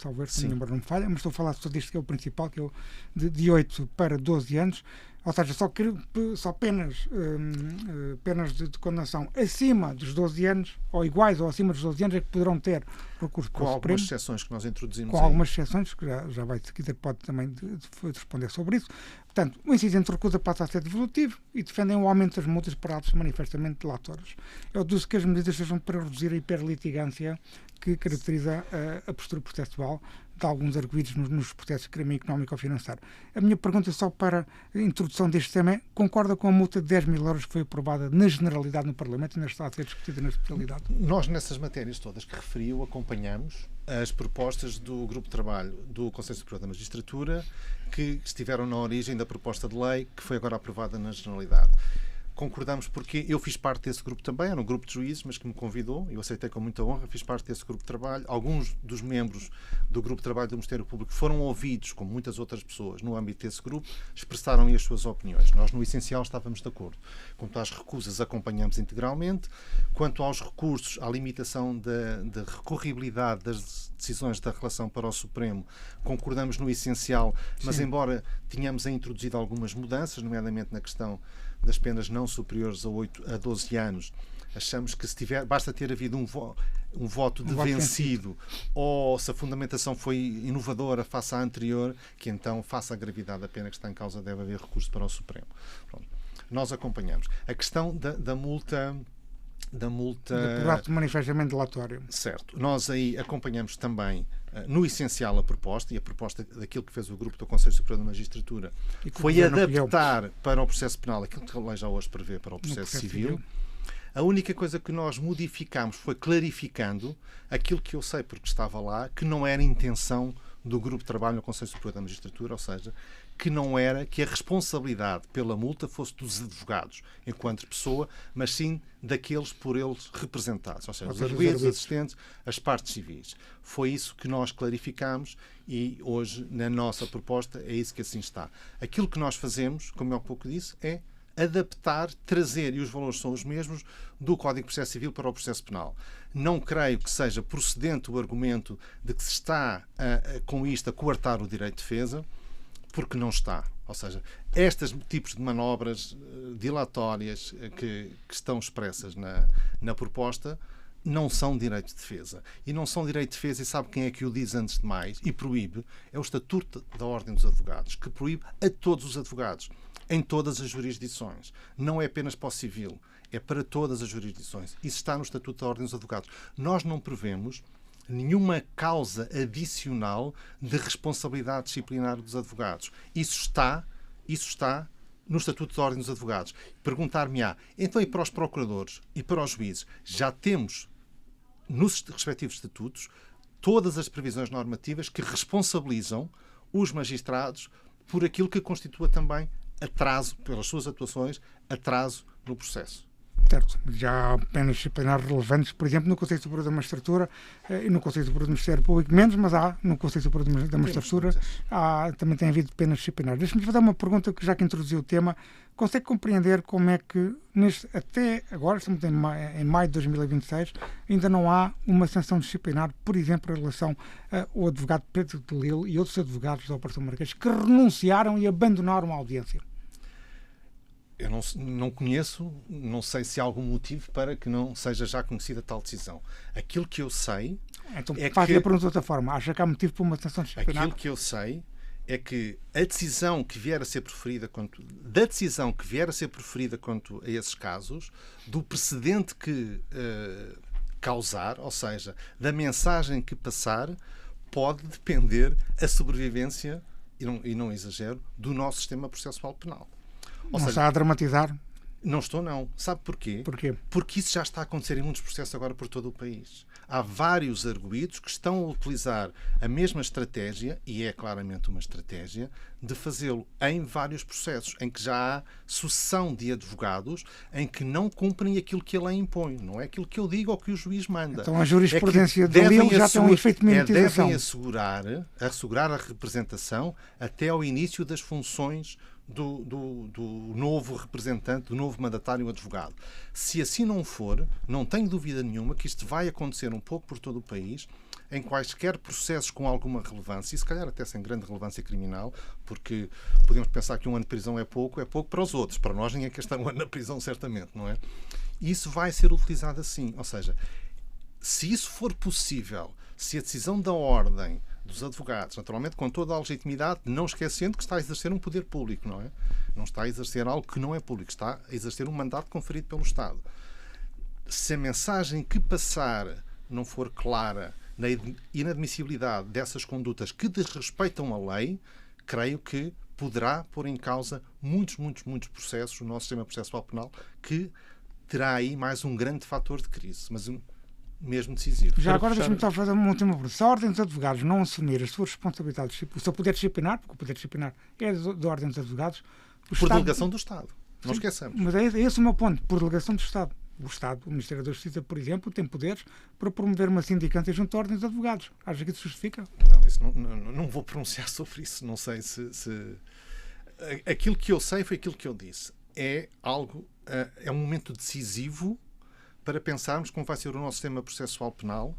talvez, se a memória não me falha, mas estou a falar só disto que é o principal, que é o de 8 para 12 anos, ou seja, só penas de condenação acima dos 12 anos, ou iguais ou acima dos 12 anos, é que poderão ter recurso para o Supremo. Com algumas exceções que nós introduzimos. Com algumas exceções, que já vai, se quiser, pode também responder sobre isso. Portanto, o incidente de recusa passa a ser devolutivo e defendem o aumento das multas para atos manifestamente delatórios. Eu deduzo que as medidas sejam para reduzir a hiperlitigância que caracteriza a postura processual de alguns arguidos nos processos de crime económico ou financeiro. A minha pergunta só para a introdução deste tema é: concorda com a multa de 10 mil euros que foi aprovada na generalidade no Parlamento e ainda está a ser discutida na especialidade? Nós, nessas matérias todas que referiu, acompanhamos as propostas do Grupo de Trabalho do Conselho Superior da Magistratura que estiveram na origem da proposta de lei que foi agora aprovada na generalidade. Concordamos porque eu fiz parte desse grupo também, era um grupo de juízes, mas que me convidou, eu aceitei com muita honra, fiz parte desse grupo de trabalho. Alguns dos membros do grupo de trabalho do Ministério Público foram ouvidos, como muitas outras pessoas, no âmbito desse grupo, expressaram as suas opiniões. Nós, no essencial, estávamos de acordo. Quanto às recusas, acompanhamos integralmente. Quanto aos recursos, à limitação da recorribilidade das decisões da relação para o Supremo, concordamos no essencial, mas embora tenhamos introduzido algumas mudanças, nomeadamente na questão das penas não superiores a 12 anos, achamos que basta ter havido um voto de vencido ou se a fundamentação foi inovadora face à anterior, que então, face à gravidade da pena que está em causa, deve haver recurso para o Supremo. Pronto. Nós acompanhamos. A questão da multa... por ato manifestamente delatório. Certo. Nós aí acompanhamos também, no essencial, a proposta, e a proposta daquilo que fez o grupo do Conselho Superior da Magistratura foi adaptar para o processo penal aquilo que a lei já hoje prevê para o processo civil. A única coisa que nós modificámos foi clarificando aquilo que eu sei, porque estava lá, que não era intenção do grupo de trabalho no Conselho Superior da Magistratura, ou seja, que não era que a responsabilidade pela multa fosse dos advogados, enquanto pessoa, mas sim daqueles por eles representados, ou seja, os arguidos, os assistentes, as partes civis. Foi isso que nós clarificámos e hoje, na nossa proposta, é isso que assim está. Aquilo que nós fazemos, como eu há pouco disse, é adaptar, trazer, e os valores são os mesmos, do Código de Processo Civil para o processo penal. Não creio que seja procedente o argumento de que se está, com isto, a coartar o direito de defesa, porque não está. Ou seja, estes tipos de manobras dilatórias que estão expressas na proposta não são direito de defesa. E não são direito de defesa, e sabe quem é que o diz antes de mais e proíbe? É o Estatuto da Ordem dos Advogados, que proíbe a todos os advogados, em todas as jurisdições. Não é apenas para o civil, é para todas as jurisdições. Isso está no Estatuto da Ordem dos Advogados. Nós não prevemos nenhuma causa adicional de responsabilidade disciplinar dos advogados. Isso está no Estatuto da Ordem dos Advogados. Perguntar-me-á, então e para os procuradores e para os juízes, já temos nos respectivos estatutos todas as previsões normativas que responsabilizam os magistrados por aquilo que constitua também atraso, pelas suas atuações, atraso no processo. Certo. Já há penas disciplinares relevantes, por exemplo, no Conselho Superior da Magistratura e no Conselho Superior do Ministério Público, menos, mas há no Conselho Superior da Magistratura, também tem havido penas disciplinares. Deixa-me fazer uma pergunta, que já que introduziu o tema, consegue compreender como é que, até agora, estamos em maio de 2026, ainda não há uma sanção disciplinar, por exemplo, em relação ao advogado Pedro de Lille e outros advogados da Operação Marquês que renunciaram e abandonaram a audiência? Eu não conheço, não sei se há algum motivo para que não seja já conhecida tal decisão. Aquilo que eu sei... Então, faz a pergunta de outra forma. Acha que há motivo para uma sanção disciplinar? Aquilo que eu sei é que a decisão que vier a ser proferida quanto a esses casos, do precedente que causar, ou seja, da mensagem que passar, pode depender a sobrevivência, e não exagero, do nosso sistema processual penal. Não está a dramatizar? Não estou, não. Sabe porquê? Porquê? Porque isso já está a acontecer em muitos processos agora por todo o país. Há vários arguidos que estão a utilizar a mesma estratégia, e é claramente uma estratégia, de fazê-lo em vários processos, em que já há sucessão de advogados em que não cumprem aquilo que a lei impõe. Não é aquilo que eu digo ou que o juiz manda. Então a jurisprudência de Lille já tem um efeito de mimetização. Devem assegurar a representação até ao início das funções do novo representante, do novo mandatário advogado. Se assim não for, não tenho dúvida nenhuma que isto vai acontecer um pouco por todo o país, em quaisquer processos com alguma relevância, e se calhar até sem grande relevância criminal, porque podemos pensar que um ano de prisão é pouco para os outros. Para nós ninguém quer estar um ano na prisão, certamente, não é? E isso vai ser utilizado assim. Ou seja, se isso for possível, se a decisão da ordem dos advogados, naturalmente com toda a legitimidade, não esquecendo que está a exercer um poder público, não é? Não está a exercer algo que não é público, está a exercer um mandato conferido pelo Estado. Se a mensagem que passar não for clara na inadmissibilidade dessas condutas que desrespeitam a lei, creio que poderá pôr em causa muitos processos, o nosso sistema processual penal, que terá aí mais um grande fator de crise, mas mesmo decisivo. Já agora deixa-me só fazer uma última pergunta. Se a Ordem dos Advogados não assumir as suas responsabilidades, o seu poder disciplinar, porque o poder disciplinar é da Ordem dos Advogados... Por delegação do Estado. Não esqueçamos. Mas é esse o meu ponto. Por delegação do Estado. O Estado, o Ministério da Justiça, por exemplo, tem poderes para promover uma sindicância junto à Ordem dos Advogados. Acha que isso justifica? Não, isso não vou pronunciar sobre isso. Não sei se... Aquilo que eu sei foi aquilo que eu disse. É um momento decisivo para pensarmos como vai ser o nosso sistema processual penal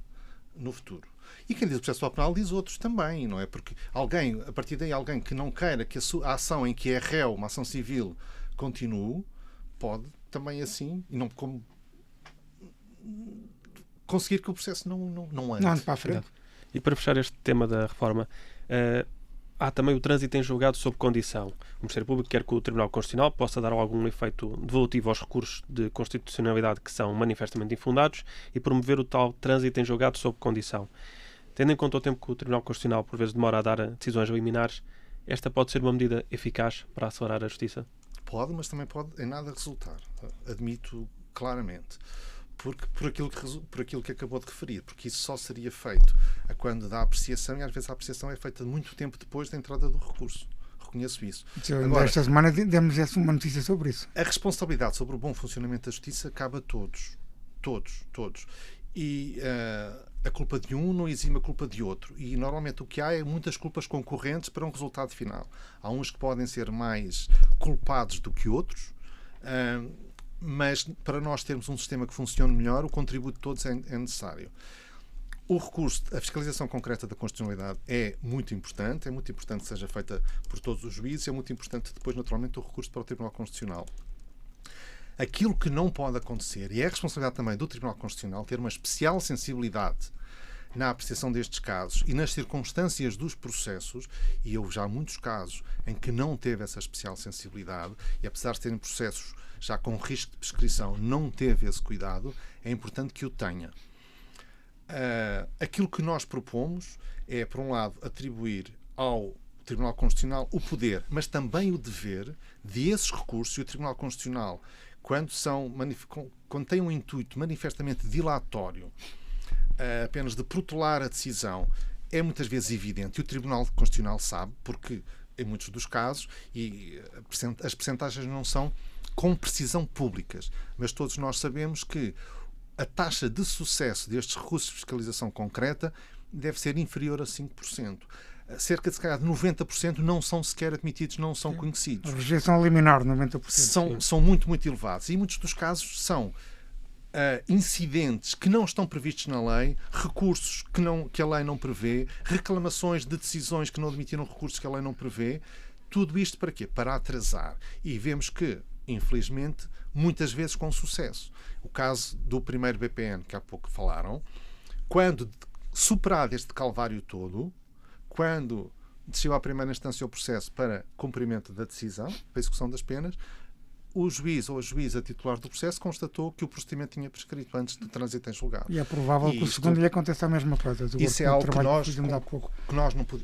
no futuro. E quem diz o processual penal diz outros também, não é? Porque a partir daí, alguém que não queira que a ação em que é réu, uma ação civil, continue, pode também assim, e não como conseguir que o processo não ande. Não ande para a frente. E para fechar este tema da reforma, há também o trânsito em julgado sob condição. O Ministério Público quer que o Tribunal Constitucional possa dar algum efeito devolutivo aos recursos de constitucionalidade que são manifestamente infundados e promover o tal trânsito em julgado sob condição. Tendo em conta o tempo que o Tribunal Constitucional por vezes demora a dar decisões liminares, esta pode ser uma medida eficaz para acelerar a justiça? Pode, mas também pode em nada resultar. Admito claramente. Porque por aquilo que acabou de referir, porque isso só seria feito a quando da apreciação, e às vezes a apreciação é feita muito tempo depois da entrada do recurso. Reconheço isso. Agora, esta semana demos uma notícia sobre isso. A responsabilidade sobre o bom funcionamento da justiça cabe a todos. Todos. E a culpa de um não exime a culpa de outro. E normalmente o que há é muitas culpas concorrentes para um resultado final. Há uns que podem ser mais culpados do que outros, mas para nós termos um sistema que funcione melhor, o contributo de todos é necessário. O recurso, a fiscalização concreta da constitucionalidade é muito importante que seja feita por todos os juízes, é muito importante depois, naturalmente, o recurso para o Tribunal Constitucional. Aquilo que não pode acontecer, e é a responsabilidade também do Tribunal Constitucional, ter uma especial sensibilidade na apreciação destes casos e nas circunstâncias dos processos, e houve já muitos casos em que não teve essa especial sensibilidade, e apesar de terem processos já com risco de prescrição, não teve esse cuidado, é importante que o tenha. Aquilo que nós propomos é, por um lado, atribuir ao Tribunal Constitucional o poder, mas também o dever de esses recursos, e o Tribunal Constitucional, quando tem um intuito manifestamente dilatório, apenas de protelar a decisão, é muitas vezes evidente, e o Tribunal Constitucional sabe, porque em muitos dos casos, e as percentagens não são com precisão públicas, mas todos nós sabemos que a taxa de sucesso destes recursos de fiscalização concreta deve ser inferior a 5%. Cerca de, se calhar, de 90% não são sequer admitidos, não são conhecidos. A rejeição liminar, 90%. São muito, muito elevados. E em muitos dos casos são incidentes que não estão previstos na lei, recursos que a lei não prevê, reclamações de decisões que não admitiram recursos que a lei não prevê. Tudo isto para quê? Para atrasar. E vemos que, infelizmente, muitas vezes com sucesso. O caso do primeiro BPN, que há pouco falaram, quando superado este calvário todo, quando desceu à primeira instância o processo para cumprimento da decisão, para execução das penas, o juiz ou a juíza titular do processo constatou que o procedimento tinha prescrito antes de trânsito em julgado. E é provável que o segundo lhe aconteça a mesma coisa. Isso é algo que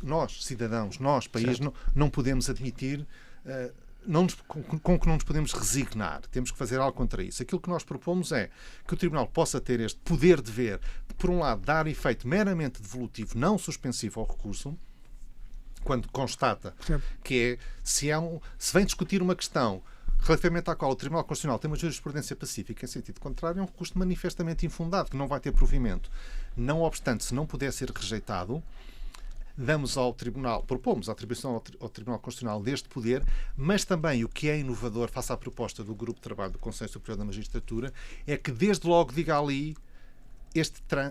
nós, cidadãos, nós, país, não podemos admitir, com que não nos podemos resignar. Temos que fazer algo contra isso. Aquilo que nós propomos é que o Tribunal possa ter este poder-dever de, por um lado, dar efeito meramente devolutivo, não suspensivo ao recurso, quando constata que se vem discutir uma questão relativamente à qual o Tribunal Constitucional tem uma jurisprudência pacífica em sentido contrário, é um recurso manifestamente infundado, que não vai ter provimento. Não obstante, se não puder ser rejeitado, damos ao Tribunal, propomos a atribuição ao Tribunal Constitucional deste poder, mas também o que é inovador face à proposta do Grupo de Trabalho do Conselho Superior da Magistratura é que desde logo diga ali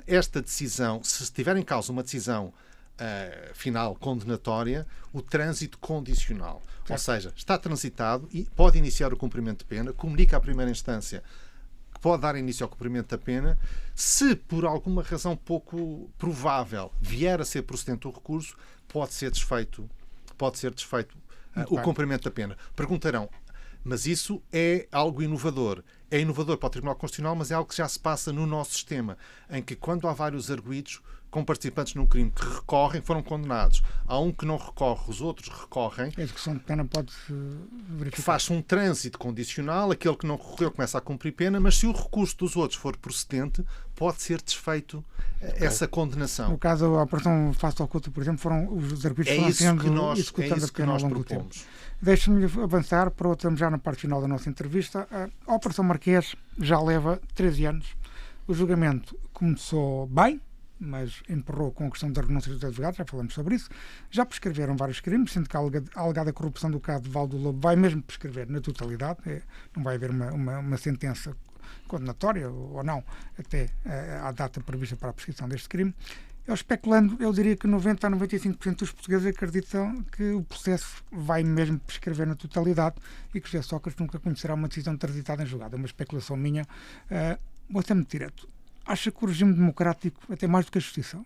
esta decisão, se estiver em causa uma decisão final condenatória, o trânsito condicional. Ou seja, está transitado e pode iniciar o cumprimento de pena, comunica à primeira instância que pode dar início ao cumprimento da pena. Se, por alguma razão pouco provável, vier a ser procedente o recurso, pode ser desfeito o cumprimento da pena. Perguntarão, mas isso é algo inovador. É inovador para o Tribunal Constitucional, mas é algo que já se passa no nosso sistema, em que quando há vários arguidos com participantes num crime que recorrem, foram condenados. Há um que não recorre, os outros recorrem. A execução de pena pode-se verificar. Faz-se um trânsito condicional, aquele que não recorreu começa a cumprir pena, mas se o recurso dos outros for procedente, pode ser desfeito essa condenação. No caso, a operação Face ao Couto, por exemplo, foram os arguidos foram sendo executando a pena ao longo do tempo. Deixe-me avançar para outra, já na parte final da nossa entrevista. A Operação Marquês já leva 13 anos. O julgamento começou bem, mas emperrou com a questão da renúncia dos advogados, já falamos sobre isso. Já prescreveram vários crimes, sendo que a alegada corrupção do caso de Valdo Lobo vai mesmo prescrever na totalidade. Não vai haver uma sentença condenatória ou não, até à data prevista para a prescrição deste crime. Eu especulando, eu diria que 90% a 95% dos portugueses acreditam que o processo vai mesmo prescrever na totalidade e que José Sócrates nunca conhecerá uma decisão transitada em julgado. É uma especulação minha. Vou ser muito direto. Acha que o regime democrático, até mais do que a justiça,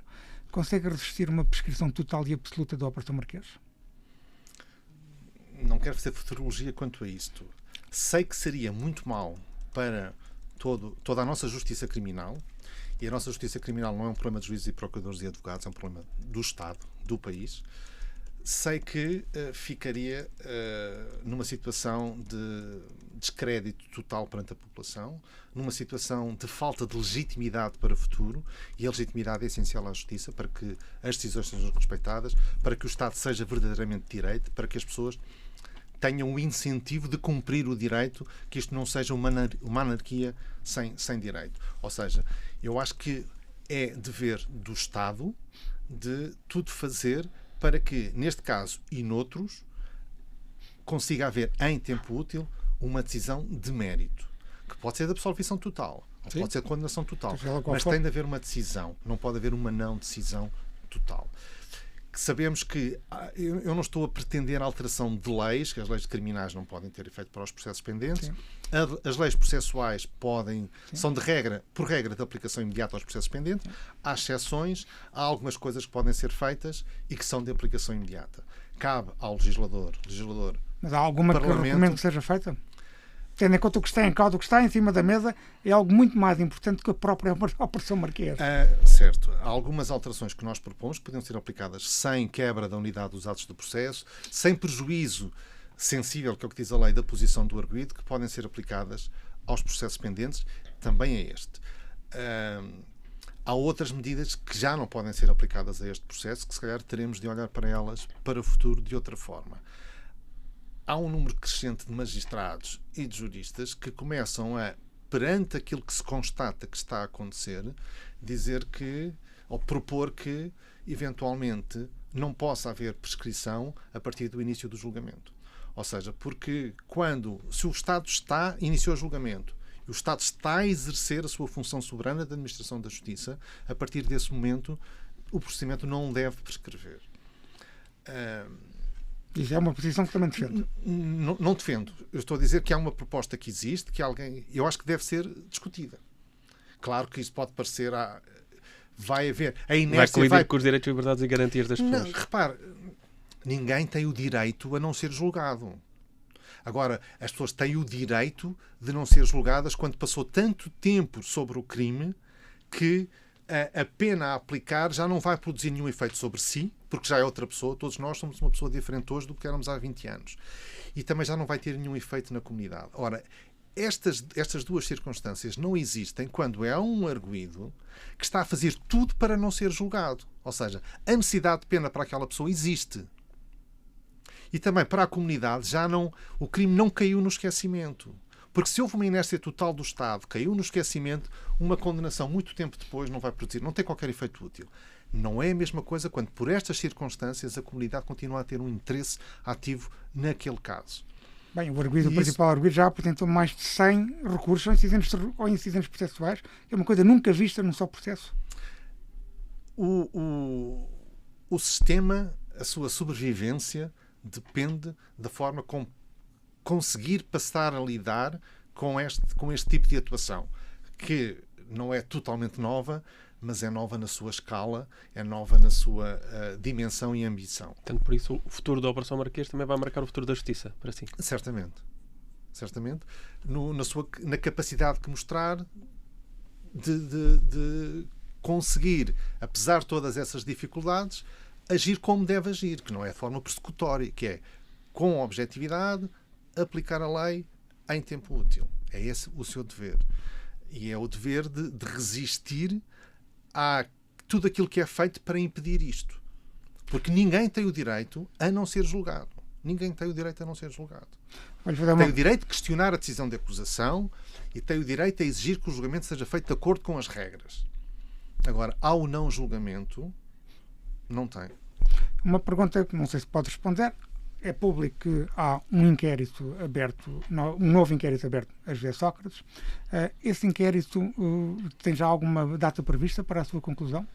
consegue resistir a uma prescrição total e absoluta da Operação Marquês? Não quero fazer futurologia quanto a isto. Sei que seria muito mau para toda a nossa justiça criminal, e a nossa justiça criminal não é um problema de juízes e procuradores e advogados, é um problema do Estado, do país. Sei que ficaria numa situação de descrédito total perante a população, numa situação de falta de legitimidade para o futuro, e a legitimidade é essencial à justiça para que as decisões sejam respeitadas, para que o Estado seja verdadeiramente de direito, para que as pessoas tenham o incentivo de cumprir o direito, que isto não seja uma anarquia sem direito. Ou seja, eu acho que é dever do Estado de tudo fazer para que, neste caso e noutros, consiga haver, em tempo útil, uma decisão de mérito, que pode ser de absolvição total, ou pode ser de condenação total, mas tem de haver uma decisão, não pode haver uma não decisão total. Sabemos que eu não estou a pretender a alteração de leis, que as leis criminais não podem ter efeito para os processos pendentes. As leis processuais são por regra de aplicação imediata aos processos pendentes. Há exceções, há algumas coisas que podem ser feitas e que são de aplicação imediata. Cabe ao legislador. Mas há alguma que recomendo que seja feita? Tendo em conta o que está em causa, o que está em cima da mesa, é algo muito mais importante que a própria Operação Marquês. Certo. Há algumas alterações que nós propomos que podiam ser aplicadas sem quebra da unidade dos atos do processo, sem prejuízo sensível, que é o que diz a lei, da posição do arguido, que podem ser aplicadas aos processos pendentes, também é este. há outras medidas que já não podem ser aplicadas a este processo, que se calhar teremos de olhar para elas para o futuro de outra forma. Há um número crescente de magistrados e de juristas que começam a, perante aquilo que se constata que está a acontecer, dizer que, ou propor que, eventualmente, não possa haver prescrição a partir do início do julgamento. Ou seja, porque se o Estado iniciou o julgamento, e o Estado está a exercer a sua função soberana de administração da justiça, a partir desse momento, o procedimento não deve prescrever. Isso é uma posição que também defendo. Não defendo. Eu estou a dizer que há uma proposta que existe, eu acho que deve ser discutida. Claro que isso pode parecer... vai haver... A inércia vai colidir com os direitos, liberdades e garantias das pessoas. Não, repare, ninguém tem o direito a não ser julgado. Agora, as pessoas têm o direito de não ser julgadas quando passou tanto tempo sobre o crime que a pena a aplicar já não vai produzir nenhum efeito sobre si, porque já é outra pessoa. Todos nós somos uma pessoa diferente hoje do que éramos há 20 anos. E também já não vai ter nenhum efeito na comunidade. Ora, estas duas circunstâncias não existem quando é um arguido que está a fazer tudo para não ser julgado. Ou seja, a necessidade de pena para aquela pessoa existe. E também para a comunidade o crime não caiu no esquecimento. Porque se houve uma inércia total do Estado, caiu no esquecimento, uma condenação muito tempo depois não vai produzir, não tem qualquer efeito útil. Não é a mesma coisa quando, por estas circunstâncias, a comunidade continua a ter um interesse ativo naquele caso. Bem, o principal arguido já apresentou mais de 100 recursos ou incidentes processuais. É uma coisa nunca vista num só processo. O sistema, a sua sobrevivência, depende da forma como conseguir passar a lidar com este tipo de atuação, que não é totalmente nova, mas é nova na sua escala, é nova na sua dimensão e ambição. Portanto, por isso, o futuro da Operação Marquês também vai marcar o futuro da Justiça, para si. Certamente. Na capacidade que mostrar de conseguir, apesar de todas essas dificuldades, agir como deve agir, que não é de forma persecutória, que é, com objetividade, aplicar a lei em tempo útil. É esse o seu dever. E é o dever de resistir a tudo aquilo que é feito para impedir isto. Porque ninguém tem o direito a não ser julgado. Ninguém tem o direito a não ser julgado. Tem o direito de questionar a decisão de acusação e tem o direito a exigir que o julgamento seja feito de acordo com as regras. Agora, ao não julgamento, não tem. Uma pergunta que não sei se pode responder. É público que há um inquérito aberto, um novo inquérito aberto a José Sócrates. Esse inquérito tem já alguma data prevista para a sua conclusão?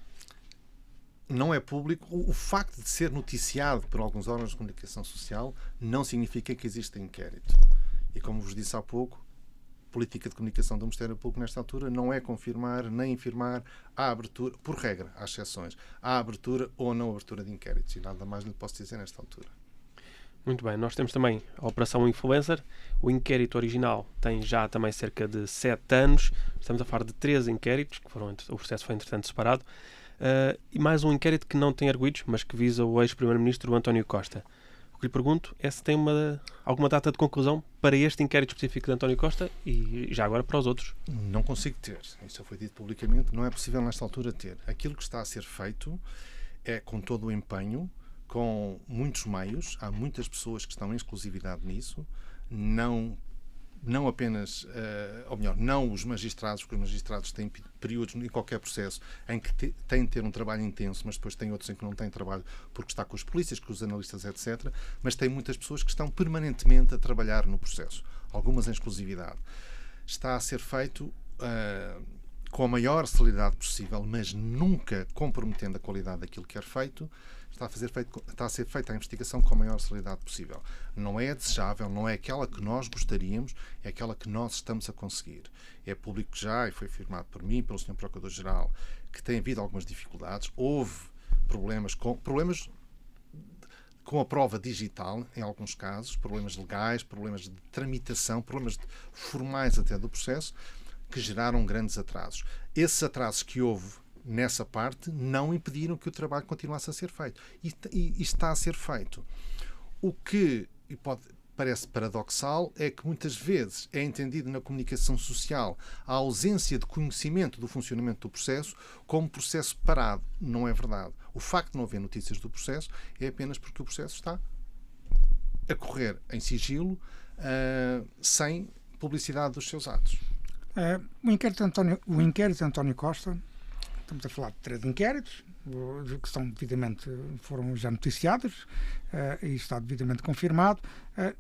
Não é público. O facto de ser noticiado por alguns órgãos de comunicação social não significa que exista inquérito. E como vos disse há pouco, a política de comunicação do Ministério Público nesta altura não é confirmar nem infirmar a abertura, por regra, há exceções, a abertura ou não abertura de inquéritos. E nada mais lhe posso dizer nesta altura. Muito bem, nós temos também a Operação Influencer. O inquérito original tem já também cerca de 7 anos. Estamos a falar de 3 inquéritos, o processo foi entretanto separado. E mais um inquérito que não tem arguidos, mas que visa o ex-primeiro-ministro António Costa. O que lhe pergunto é se tem alguma data de conclusão para este inquérito específico de António Costa e já agora para os outros. Não consigo ter. Isso já foi dito publicamente. Não é possível nesta altura ter. Aquilo que está a ser feito é com todo o empenho, com muitos meios, há muitas pessoas que estão em exclusividade nisso, não apenas, ou melhor, não os magistrados, porque os magistrados têm períodos em qualquer processo em que têm de ter um trabalho intenso, mas depois tem outros em que não têm trabalho porque está com os polícias, com os analistas, etc. Mas tem muitas pessoas que estão permanentemente a trabalhar no processo, algumas em exclusividade. Está a ser feito com a maior celeridade possível, mas nunca comprometendo a qualidade daquilo que é feito. Está a ser feita a investigação com a maior celeridade possível. Não é desejável, não é aquela que nós gostaríamos, é aquela que nós estamos a conseguir. É público já, e foi afirmado por mim, pelo Sr. Procurador-Geral, que tem havido algumas dificuldades. Houve problemas com a prova digital, em alguns casos, problemas legais, problemas de tramitação, problemas formais até do processo, que geraram grandes atrasos. Esses atrasos que houve nessa parte não impediram que o trabalho continuasse a ser feito. E está a ser feito. O que parece paradoxal é que muitas vezes é entendido na comunicação social a ausência de conhecimento do funcionamento do processo como processo parado. Não é verdade. O facto de não haver notícias do processo é apenas porque o processo está a correr em sigilo, sem publicidade dos seus atos. O inquérito de António Costa, estamos a falar de 3 inquéritos, que foram já noticiados, e está devidamente confirmado,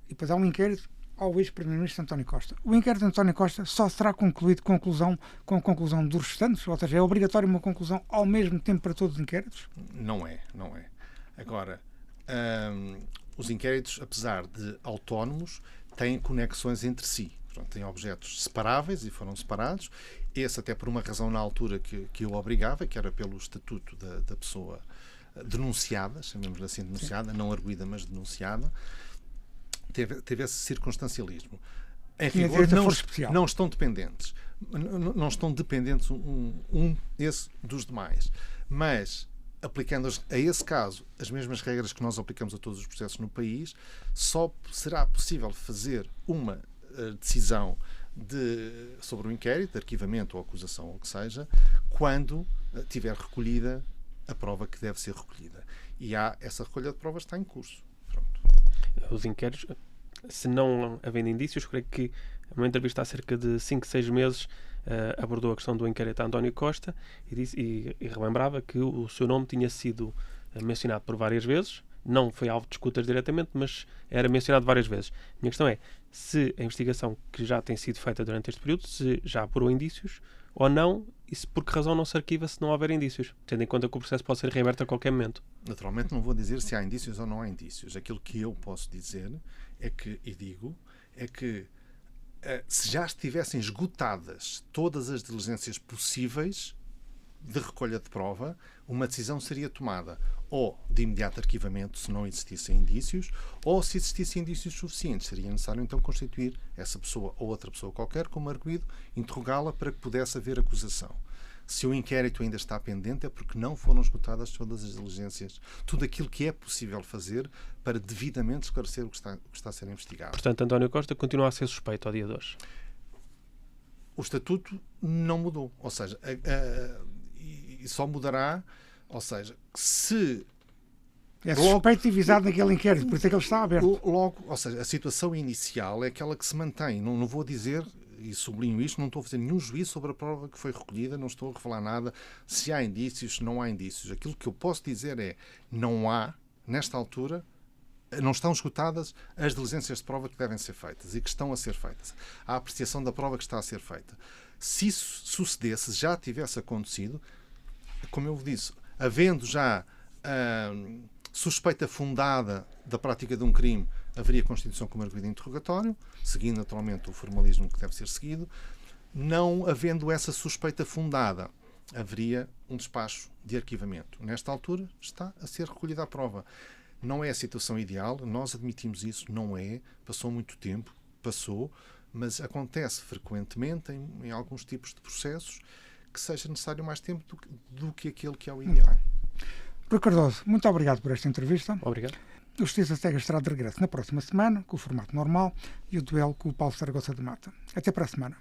e depois há um inquérito ao ex-primeiro-ministro António Costa. O inquérito de António Costa só será concluído com a conclusão dos restantes? Ou seja, é obrigatório uma conclusão ao mesmo tempo para todos os inquéritos? Não é. Agora, os inquéritos, apesar de autónomos, têm conexões entre si. Portanto, têm objetos separáveis e foram separados. Esse até por uma razão na altura que eu obrigava, que era pelo estatuto da pessoa denunciada, chamemos-lhe assim denunciada, não arguida, mas denunciada, teve esse circunstancialismo. Em rigor, não estão dependentes. Não estão dependentes esse dos demais. Mas, aplicando a esse caso as mesmas regras que nós aplicamos a todos os processos no país, só será possível fazer uma decisão sobre o inquérito, de arquivamento ou acusação, ou o que seja, quando tiver recolhida a prova que deve ser recolhida. E essa recolha de provas está em curso. Pronto. Os inquéritos, se não havendo indícios, creio que uma entrevista há cerca de 5, 6 meses abordou a questão do inquérito a António Costa e relembrava que o seu nome tinha sido mencionado por várias vezes. Não foi alvo de escutas diretamente, mas era mencionado várias vezes. A minha questão é se a investigação que já tem sido feita durante este período, se já apurou indícios ou não, e se por que razão não se arquiva se não houver indícios, tendo em conta que o processo pode ser reaberto a qualquer momento. Naturalmente não vou dizer se há indícios ou não há indícios. Aquilo que eu posso dizer é que se já estivessem esgotadas todas as diligências possíveis de recolha de prova, uma decisão seria tomada ou de imediato arquivamento se não existissem indícios, ou se existissem indícios suficientes. Seria necessário então constituir essa pessoa ou outra pessoa qualquer como arguido, interrogá-la para que pudesse haver acusação. Se o inquérito ainda está pendente é porque não foram esgotadas todas as diligências, tudo aquilo que é possível fazer para devidamente esclarecer o que está a ser investigado. Portanto, António Costa continua a ser suspeito ao dia de hoje. O estatuto não mudou, ou seja, e só mudará, ou seja, se... É suspeito e visado naquele inquérito, por isso é que ele está aberto. Ou seja, a situação inicial é aquela que se mantém. Não vou dizer, e sublinho isto, não estou a fazer nenhum juízo sobre a prova que foi recolhida, não estou a revelar nada, se há indícios, se não há indícios. Aquilo que eu posso dizer é, não há, nesta altura, não estão esgotadas as diligências de prova que devem ser feitas e que estão a ser feitas. A apreciação da prova que está a ser feita. Se isso sucedesse, já tivesse acontecido, como eu disse, havendo já suspeita fundada da prática de um crime, haveria constituição como arguido de interrogatório, seguindo naturalmente o formalismo que deve ser seguido. Não havendo essa suspeita fundada, haveria um despacho de arquivamento. Nesta altura está a ser recolhida a prova. Não é a situação ideal, nós admitimos isso, não é, passou muito tempo, mas acontece frequentemente em alguns tipos de processos que seja necessário mais tempo do que aquele que é o ideal. Rui Cardoso, muito obrigado por esta entrevista. Obrigado. O Justiça Cega estará de regresso na próxima semana, com o formato normal, e o duelo com o Paulo Saragossa de Mata. Até para a semana.